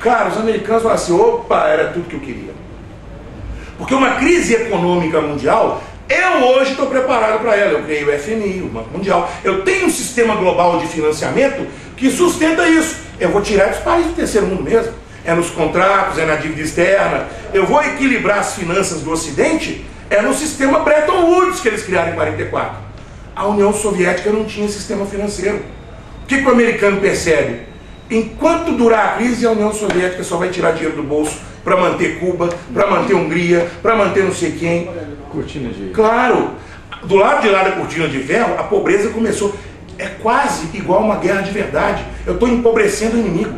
Cara, os americanos falaram assim, opa, era tudo que eu queria. Porque uma crise econômica mundial, eu hoje estou preparado para ela. Eu criei o FMI, o Banco Mundial. Eu tenho um sistema global de financiamento que sustenta isso. Eu vou tirar dos países do terceiro mundo mesmo. É nos contratos, é na dívida externa. Eu vou equilibrar as finanças do Ocidente. É no sistema Bretton Woods que eles criaram em 1944. A União Soviética não tinha sistema financeiro. O que o americano percebe? Enquanto durar a crise, a União Soviética só vai tirar dinheiro do bolso para manter Cuba, para manter Hungria, para manter não sei quem. Cortina de... Claro, do lado de lá da cortina de ferro, a pobreza começou. É quase igual uma guerra de verdade. Eu estou empobrecendo o inimigo.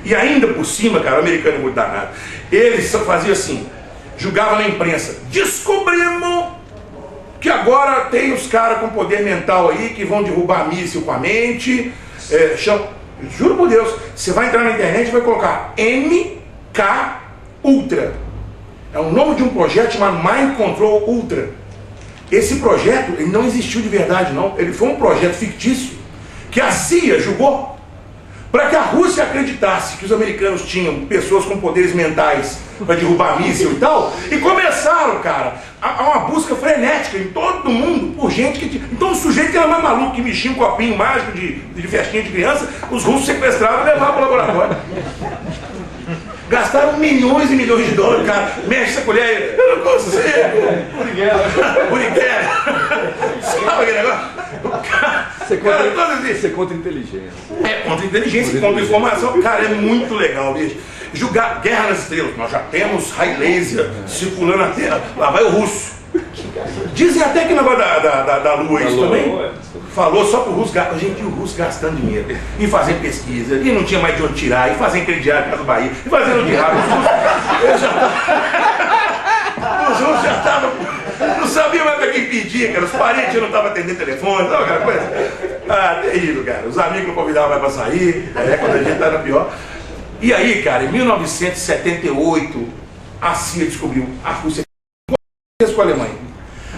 E ainda por cima, cara, o americano é muito danado. Eles faziam assim, julgavam na imprensa, descobrimos que agora tem os caras com poder mental aí que vão derrubar míssil com a mente. Juro por Deus, você vai entrar na internet e vai colocar MK Ultra. É o nome de um projeto chamado Mind Control Ultra. Esse projeto ele não existiu de verdade não. Ele foi um projeto fictício que a CIA julgou para que a Rússia acreditasse que os americanos tinham pessoas com poderes mentais para derrubar míssil e tal, e começaram, cara, a uma busca frenética em todo mundo por gente que tinha. Então o sujeito que era mais maluco, que mexia um copinho mágico de festinha de criança, os russos sequestravam e levavam para o laboratório. Gastaram milhões e milhões de dólares, cara. Mexe essa colher aí. Eu não consigo. Puriguera. Sabe aquele negócio? Você contra inteligência. É, contra inteligência, contra informação. Cara, é muito legal, bicho. Jogar Guerra nas Estrelas. Nós já temos raio laser circulando na Terra. Lá vai o russo. Dizem até que o negócio da Lua isso também. Falou só pro russo, gente, e o russo gastando dinheiro em fazer pesquisa, e não tinha mais de onde tirar, e fazer crediário Casa do Bahia, e fazendo de rabo. Os russos já estavam, não sabiam mais para quem pedia, cara, os parentes não estavam atendendo telefone, sabe aquela coisa? Ah, terrível, cara, os amigos não convidavam mais para sair, quando a gente estava pior. E aí, cara, em 1978, a CIA descobriu a Rússia com a Alemanha.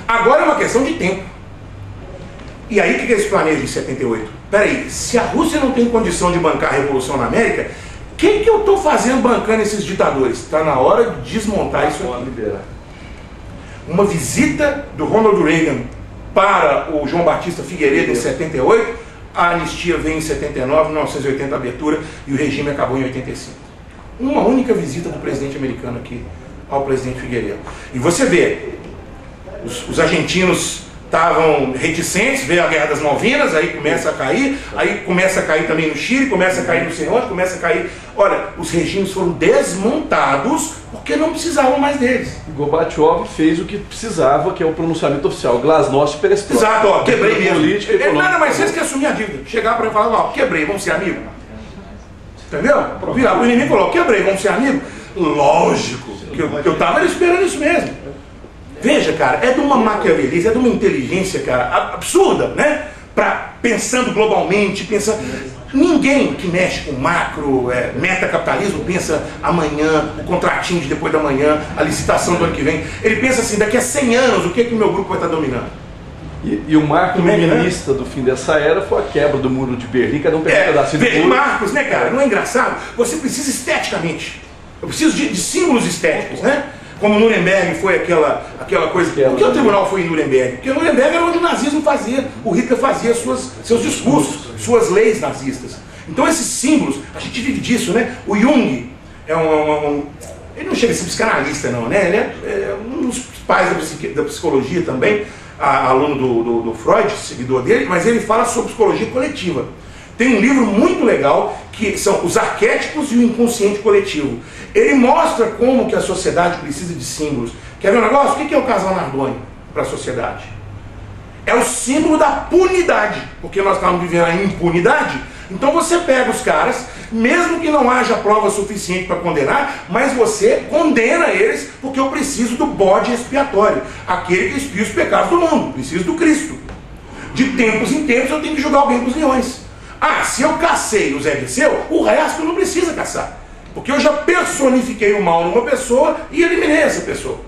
Agora é uma questão de tempo. E aí o que eles planejam em 78? Peraí, se a Rússia não tem condição de bancar a Revolução na América, o que eu estou fazendo bancando esses ditadores? Está na hora de desmontar isso aqui. Uma visita do Ronald Reagan para o João Batista Figueiredo em 78, a anistia vem em 79, 1980 a abertura, e o regime acabou em 85. Uma única visita do presidente americano aqui ao presidente Figueiredo. E você vê, os argentinos estavam reticentes, veio a Guerra das Malvinas, aí começa a cair também no Chile, começa a cair no Serrone, começa a cair... Olha, os regimes foram desmontados porque não precisavam mais deles. E Gorbachev fez o que precisava, que é o pronunciamento oficial, Glasnost e Perestroika. Exato, ó, quebrei mesmo. Política, nada mais fez que assumir a dívida. Chegar para ele e falar, ó, quebrei, vamos ser amigos. Entendeu? Virar pro inimigo e falou, quebrei, vamos ser amigos. Lógico, que eu estava esperando isso mesmo. Veja, cara, é de uma maquiavelice, é de uma inteligência, cara, absurda, né? Pensando globalmente, ninguém que mexe com macro, metacapitalismo, pensa amanhã, o contratinho de depois da manhã, a licitação do ano que vem. Ele pensa assim, daqui a 100 anos, o que o meu grupo vai estar dominando? E o marco feminista do fim dessa era foi a quebra do muro de Berlim, cada um pegou um pedacinho do muro. Marcos, né, cara? Não é engraçado? Você precisa esteticamente. Eu preciso de símbolos estéticos, né? Como Nuremberg foi aquela coisa. Por que o tribunal foi em Nuremberg? Porque Nuremberg era onde o nazismo fazia, o Hitler fazia seus discursos, suas leis nazistas. Então esses símbolos, a gente vive disso, né? O Jung é ele não chega a ser psicanalista não, né? Ele é um dos pais da psicologia também, aluno do Freud, seguidor dele, mas ele fala sobre psicologia coletiva. Tem um livro muito legal que são os arquétipos e o inconsciente coletivo. Ele mostra como que a sociedade precisa de símbolos. Quer ver um negócio? O que é o casal Nardoni para a sociedade? É o símbolo da punidade, porque nós estamos vivendo a impunidade. Então você pega os caras, mesmo que não haja prova suficiente para condenar, mas você condena eles, porque eu preciso do bode expiatório, aquele que expia os pecados do mundo, preciso do Cristo. De tempos em tempos eu tenho que jogar alguém para os leões. Se eu cacei o Zé Dirceu, o resto não precisa caçar. Porque eu já personifiquei o mal numa pessoa e eliminei essa pessoa.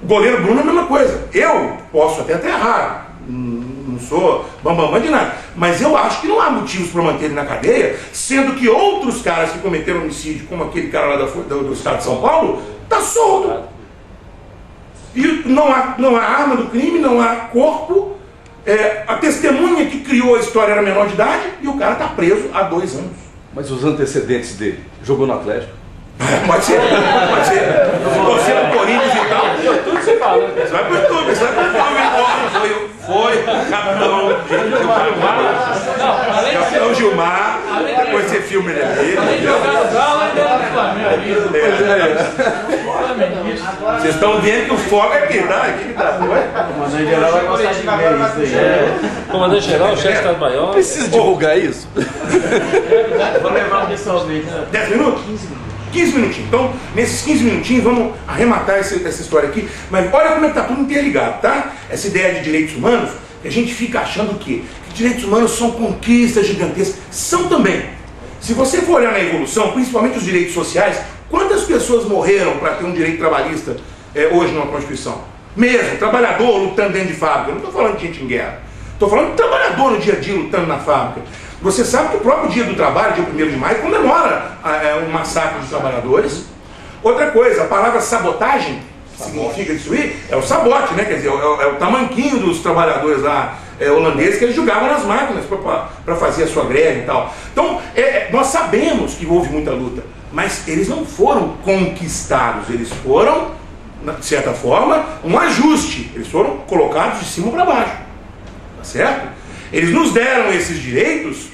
O goleiro Bruno é a mesma coisa. Eu posso até errar, não sou bambambam de nada, mas eu acho que não há motivos para manter ele na cadeia, sendo que outros caras que cometeram homicídio, como aquele cara lá do estado de São Paulo, está solto. E não há arma do crime, não há corpo. A testemunha que criou a história era menor de idade e o cara está preso há 2 anos. Mas os antecedentes dele? Jogou no Atlético? Pode ser. Você é do Corinthians e tal. Tudo você fala. Você vai pro YouTube, foi capitão Gilmar, depois você filma ele ali. Vocês estão vendo que o foco é aqui, tá? O comandante geral vai gostar de ver isso aí. Comandante geral, o chefe de Estado Maior. Precisa divulgar isso? Vou levar um pessoalmente. 10 minutos? 15 minutinhos. Então, nesses 15 minutinhos, vamos arrematar essa história aqui. Mas olha como é que está tudo interligado, tá? Essa ideia de direitos humanos, a gente fica achando o quê? Que direitos humanos são conquistas gigantescas. São também. Se você for olhar na evolução, principalmente os direitos sociais, quantas pessoas morreram para ter um direito trabalhista hoje numa Constituição? Mesmo, trabalhador lutando dentro de fábrica. Eu não estou falando de gente em guerra. Estou falando de trabalhador no dia a dia lutando na fábrica. Você sabe que o próprio dia do trabalho, dia 1º de maio, comemora um massacre de trabalhadores. Outra coisa, a palavra sabotagem, que significa destruir, é o sabote, né? Quer dizer, é o tamanquinho dos trabalhadores lá holandeses que eles jogavam nas máquinas para fazer a sua greve e tal. Então, nós sabemos que houve muita luta, mas eles não foram conquistados, eles foram, de certa forma, um ajuste. Eles foram colocados de cima para baixo. Tá certo? Eles nos deram esses direitos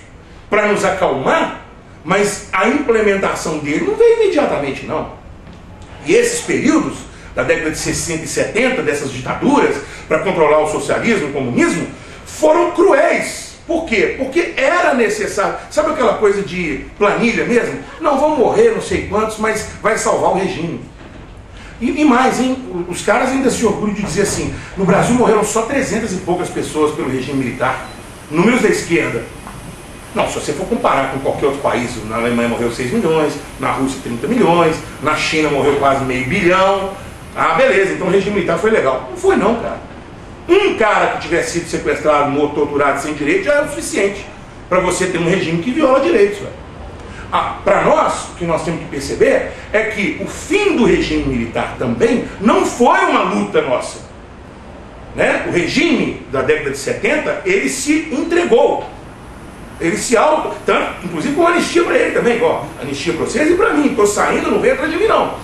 para nos acalmar, mas a implementação dele não veio imediatamente, não. E esses períodos, da década de 60 e 70, dessas ditaduras, para controlar o socialismo e o comunismo, foram cruéis. Por quê? Porque era necessário. Sabe aquela coisa de planilha mesmo? Não, vão morrer não sei quantos, mas vai salvar o regime. E mais, hein? Os caras ainda se orgulham de dizer assim, no Brasil morreram só 300 e poucas pessoas pelo regime militar. Números da esquerda. Não, se você for comparar com qualquer outro país, na Alemanha morreu 6 milhões, na Rússia 30 milhões, na China morreu quase meio bilhão. Beleza, então o regime militar foi legal. Não foi não, cara. Um cara que tivesse sido sequestrado, morto, torturado, sem direito, já é o suficiente para você ter um regime que viola direitos. Para nós, o que nós temos que perceber é que o fim do regime militar também não foi uma luta nossa. Né? O regime da década de 70, ele se entregou. Ele se inclusive com anistia para ele também, anistia para vocês e para mim. Estou saindo, não veio atrás de mim não.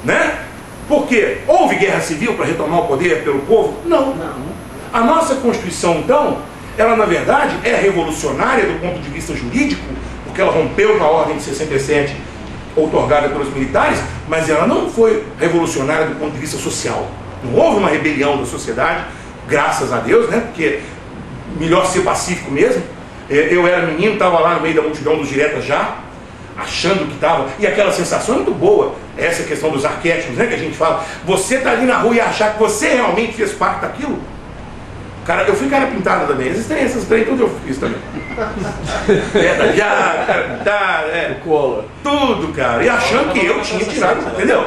Né? Porque houve guerra civil para retomar o poder pelo povo? Não. A nossa Constituição, então, ela na verdade é revolucionária do ponto de vista jurídico, porque ela rompeu com a ordem de 67 outorgada pelos militares, mas ela não foi revolucionária do ponto de vista social. Não houve uma rebelião da sociedade, graças a Deus, né? Porque melhor ser pacífico mesmo. Eu era menino, estava lá no meio da multidão dos diretas já, achando que estava, e aquela sensação é muito boa, essa questão dos arquétipos, né, que a gente fala, você tá ali na rua e achar que você realmente fez parte daquilo. Cara, eu fui cara pintado também, essas trem, tudo eu fiz também. Cola. Tudo, cara, e achando que eu tinha tirado, entendeu?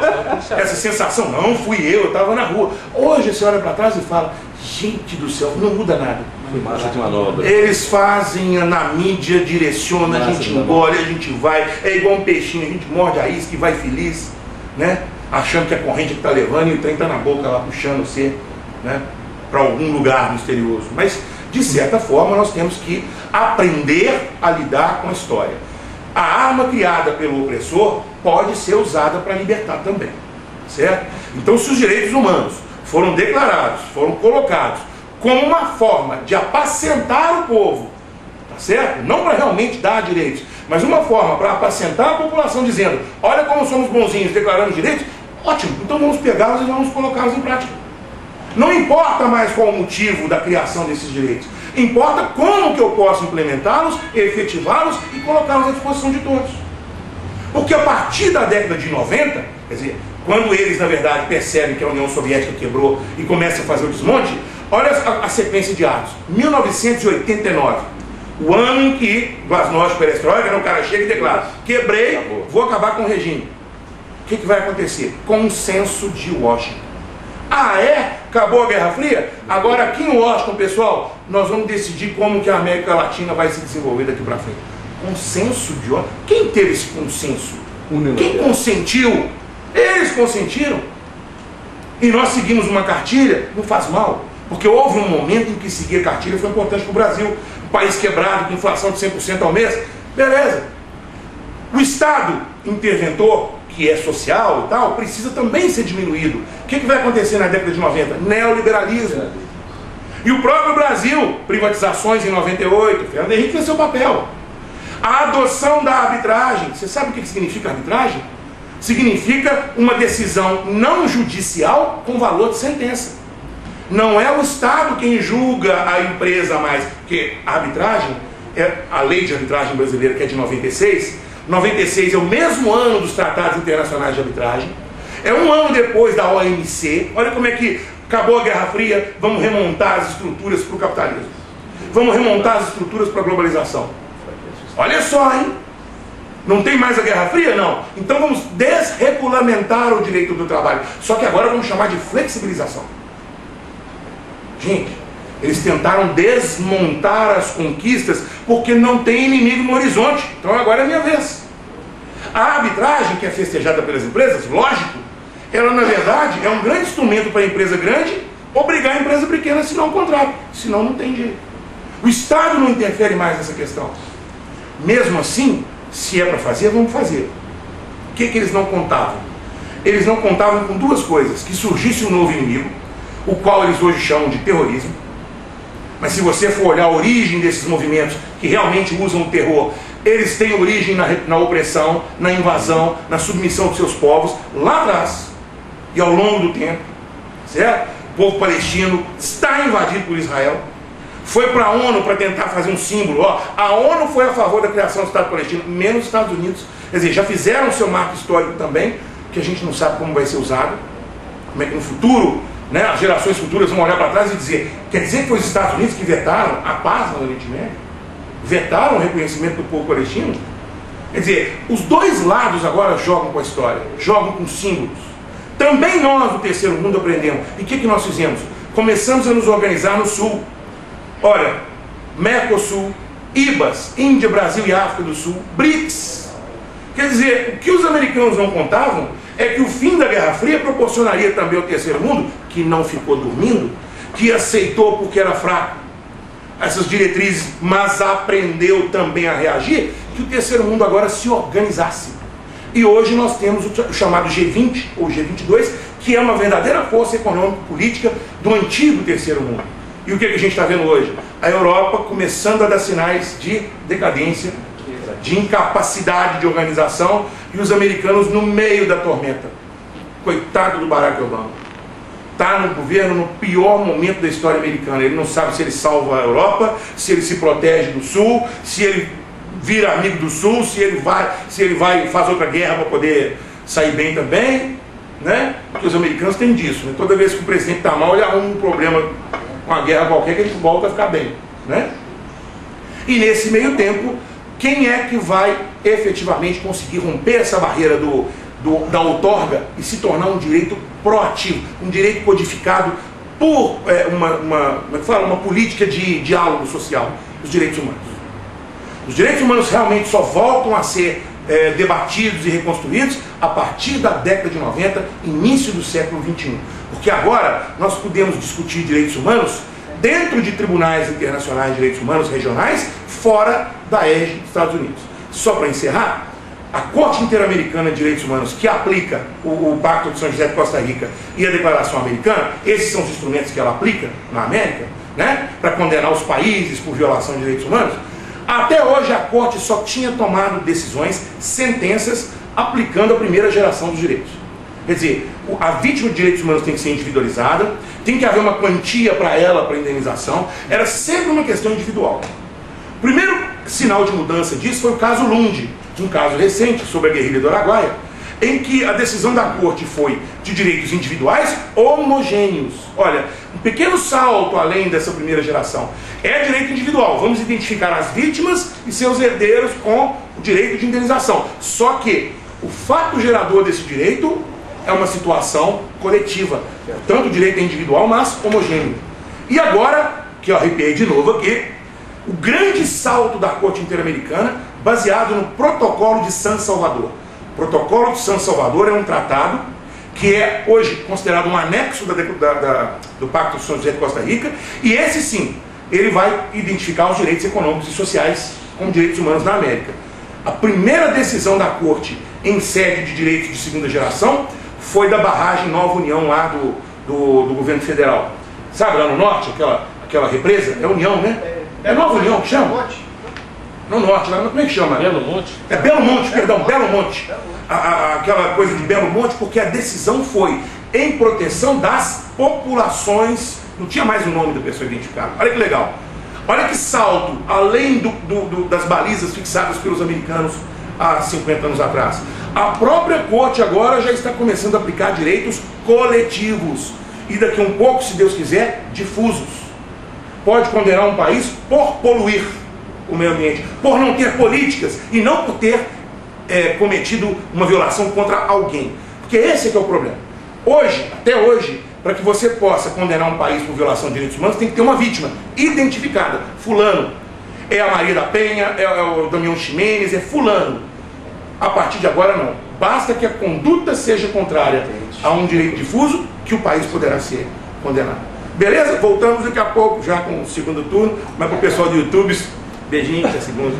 Essa sensação, não fui eu estava na rua. Hoje você olha para trás e fala, gente do céu, não muda nada. Massa de manobra. Eles fazem na mídia, direciona, a gente engole, a gente vai, é igual um peixinho, a gente morde a isca e vai feliz, né? Achando que a corrente que está levando e o trem está na boca lá puxando você, né? Para algum lugar misterioso. Mas, de certa forma, nós temos que aprender a lidar com a história. A arma criada pelo opressor pode ser usada para libertar também, certo? Então, se os direitos humanos foram declarados, foram colocados como uma forma de apacentar o povo, tá certo? Não para realmente dar direitos, mas uma forma para apacentar a população, dizendo, olha como somos bonzinhos, declarando direitos, ótimo, então vamos pegá-los e vamos colocá-los em prática. Não importa mais qual o motivo da criação desses direitos, importa como que eu posso implementá-los, efetivá-los e colocá-los à disposição de todos. Porque a partir da década de 90, quer dizer, quando eles na verdade percebem que a União Soviética quebrou e começam a fazer o desmonte, olha a sequência de atos. 1989, o ano em que Glasnost, Perestroika, né, o cara chega e declara, quebrei, vou acabar com o regime. O que vai acontecer? Consenso de Washington. Ah, é? Acabou a Guerra Fria? Agora aqui em Washington, pessoal, nós vamos decidir como que a América Latina vai se desenvolver daqui para frente. Consenso de Washington? Quem teve esse consenso? Quem consentiu? Eles consentiram. E nós seguimos uma cartilha, não faz mal. Porque houve um momento em que seguir a cartilha foi importante para o Brasil. Um país quebrado, com inflação de 100% ao mês. Beleza. O Estado interventor, que é social e tal, precisa também ser diminuído. O que vai acontecer na década de 90? Neoliberalismo. E o próprio Brasil, privatizações em 98, Fernando Henrique fez seu papel. A adoção da arbitragem. Você sabe o que significa arbitragem? Significa uma decisão não judicial com valor de sentença. Não é o Estado quem julga a empresa mais, porque a arbitragem, a lei de arbitragem brasileira, que é de 96, 96 é o mesmo ano dos tratados internacionais de arbitragem, é um ano depois da OMC. Olha como é que acabou a Guerra Fria, vamos remontar as estruturas para o capitalismo, vamos remontar as estruturas para a globalização. Olha só, hein? Não tem mais a Guerra Fria? Não. Então vamos desregulamentar o direito do trabalho. Só que agora vamos chamar de flexibilização. Gente, eles tentaram desmontar as conquistas porque não tem inimigo no horizonte. Então agora é a minha vez. A arbitragem, que é festejada pelas empresas, lógico, ela na verdade é um grande instrumento para a empresa grande obrigar a empresa pequena a assinar um contrato. Senão não tem jeito. O Estado não interfere mais nessa questão. Mesmo assim, se é para fazer, vamos fazer. O que eles não contavam? Eles não contavam com duas coisas: que surgisse um novo inimigo, o qual eles hoje chamam de terrorismo. Mas se você for olhar a origem desses movimentos que realmente usam o terror, eles têm origem na opressão, na invasão, na submissão dos seus povos, lá atrás e ao longo do tempo, certo? O povo palestino está invadido por Israel, foi para a ONU para tentar fazer um símbolo. Ó, a ONU foi a favor da criação do Estado palestino, menos os Estados Unidos. Quer dizer, já fizeram o seu marco histórico também, que a gente não sabe como vai ser usado, como é que no futuro, né, as gerações futuras vão olhar para trás e dizer, quer dizer que foi os Estados Unidos que vetaram a paz no Oriente Médio? Vetaram o reconhecimento do povo palestino? Quer dizer, os dois lados agora jogam com a história, jogam com símbolos. Também nós do terceiro mundo aprendemos. E o que nós fizemos? começamos a nos organizar no Sul. Olha, Mercosul, IBAS, Índia, Brasil e África do Sul, BRICS. Quer dizer, o que os americanos não contavam é que o fim da Guerra Fria proporcionaria também ao terceiro mundo, que não ficou dormindo, que aceitou porque era fraco essas diretrizes, mas aprendeu também a reagir, que o terceiro mundo agora se organizasse. E hoje nós temos o chamado G20, ou G22, que é uma verdadeira força econômico-política do antigo terceiro mundo. E o que a gente está vendo hoje? A Europa começando a dar sinais de decadência, de incapacidade de organização, e os americanos no meio da tormenta. Coitado do Barack Obama. Está no governo no pior momento da história americana. Ele não sabe se ele salva a Europa, se ele se protege do Sul, se ele vira amigo do Sul, se ele vai e faz outra guerra para poder sair bem também, né? Porque os americanos têm disso, né? Toda vez que o presidente está mal, ele arruma um problema com a guerra qualquer que ele volta a ficar bem, né? E nesse meio tempo, quem é que vai efetivamente conseguir romper essa barreira da outorga e se tornar um direito proativo, um direito codificado por uma política de diálogo social, os direitos humanos? Os direitos humanos realmente só voltam a ser debatidos e reconstruídos a partir da década de 90, início do século XXI. Porque agora nós podemos discutir direitos humanos dentro de tribunais internacionais de direitos humanos regionais, fora da égide dos Estados Unidos. Só para encerrar, a Corte Interamericana de Direitos Humanos, que aplica o Pacto de São José de Costa Rica e a Declaração Americana, esses são os instrumentos que ela aplica na América, né, para condenar os países por violação de direitos humanos. Até hoje a Corte só tinha tomado decisões, sentenças, aplicando a primeira geração dos direitos. Quer dizer, a vítima de direitos humanos tem que ser individualizada, tem que haver uma quantia para ela, para indenização. Era sempre uma questão individual. O primeiro sinal de mudança disso foi o caso Lund, um caso recente sobre a guerrilha do Araguaia, em que a decisão da Corte foi de direitos individuais homogêneos. Olha, um pequeno salto além dessa primeira geração. É direito individual, vamos identificar as vítimas e seus herdeiros com o direito de indenização. Só que o fato gerador desse direito é uma situação coletiva. Tanto o direito é individual, mas homogêneo. E agora, que eu arrepiei de novo aqui, o grande salto da Corte Interamericana, baseado no Protocolo de San Salvador. O Protocolo de San Salvador é um tratado que é hoje considerado um anexo do Pacto de São José de Costa Rica, e esse sim, ele vai identificar os direitos econômicos e sociais como direitos humanos na América. A primeira decisão da Corte em sede de direitos de segunda geração foi da barragem Nova União lá do governo federal. Sabe, lá no norte, aquela represa? É União, né? É Nova União que chama? No norte, lá, como é que chama? Belo Monte? É Belo Monte, perdão, Belo Monte. Aquela coisa de Belo Monte, porque a decisão foi em proteção das populações. Não tinha mais o nome da pessoa identificada. Olha que legal. Olha que salto, além das balizas fixadas pelos americanos há 50 anos atrás. A própria Corte agora já está começando a aplicar direitos coletivos. E daqui a um pouco, se Deus quiser, difusos. Pode condenar um país por poluir o meio ambiente, por não ter políticas e não por ter cometido uma violação contra alguém. Porque esse é que é o problema. Hoje, até hoje, para que você possa condenar um país por violação de direitos humanos, tem que ter uma vítima identificada. Fulano. É a Maria da Penha, é o Damião Ximenes, é fulano. A partir de agora não. Basta que a conduta seja contrária a um direito difuso, que o país poderá ser condenado. Beleza? Voltamos daqui a pouco, já com o segundo turno, mas para o pessoal do YouTube, beijinho, até segundo.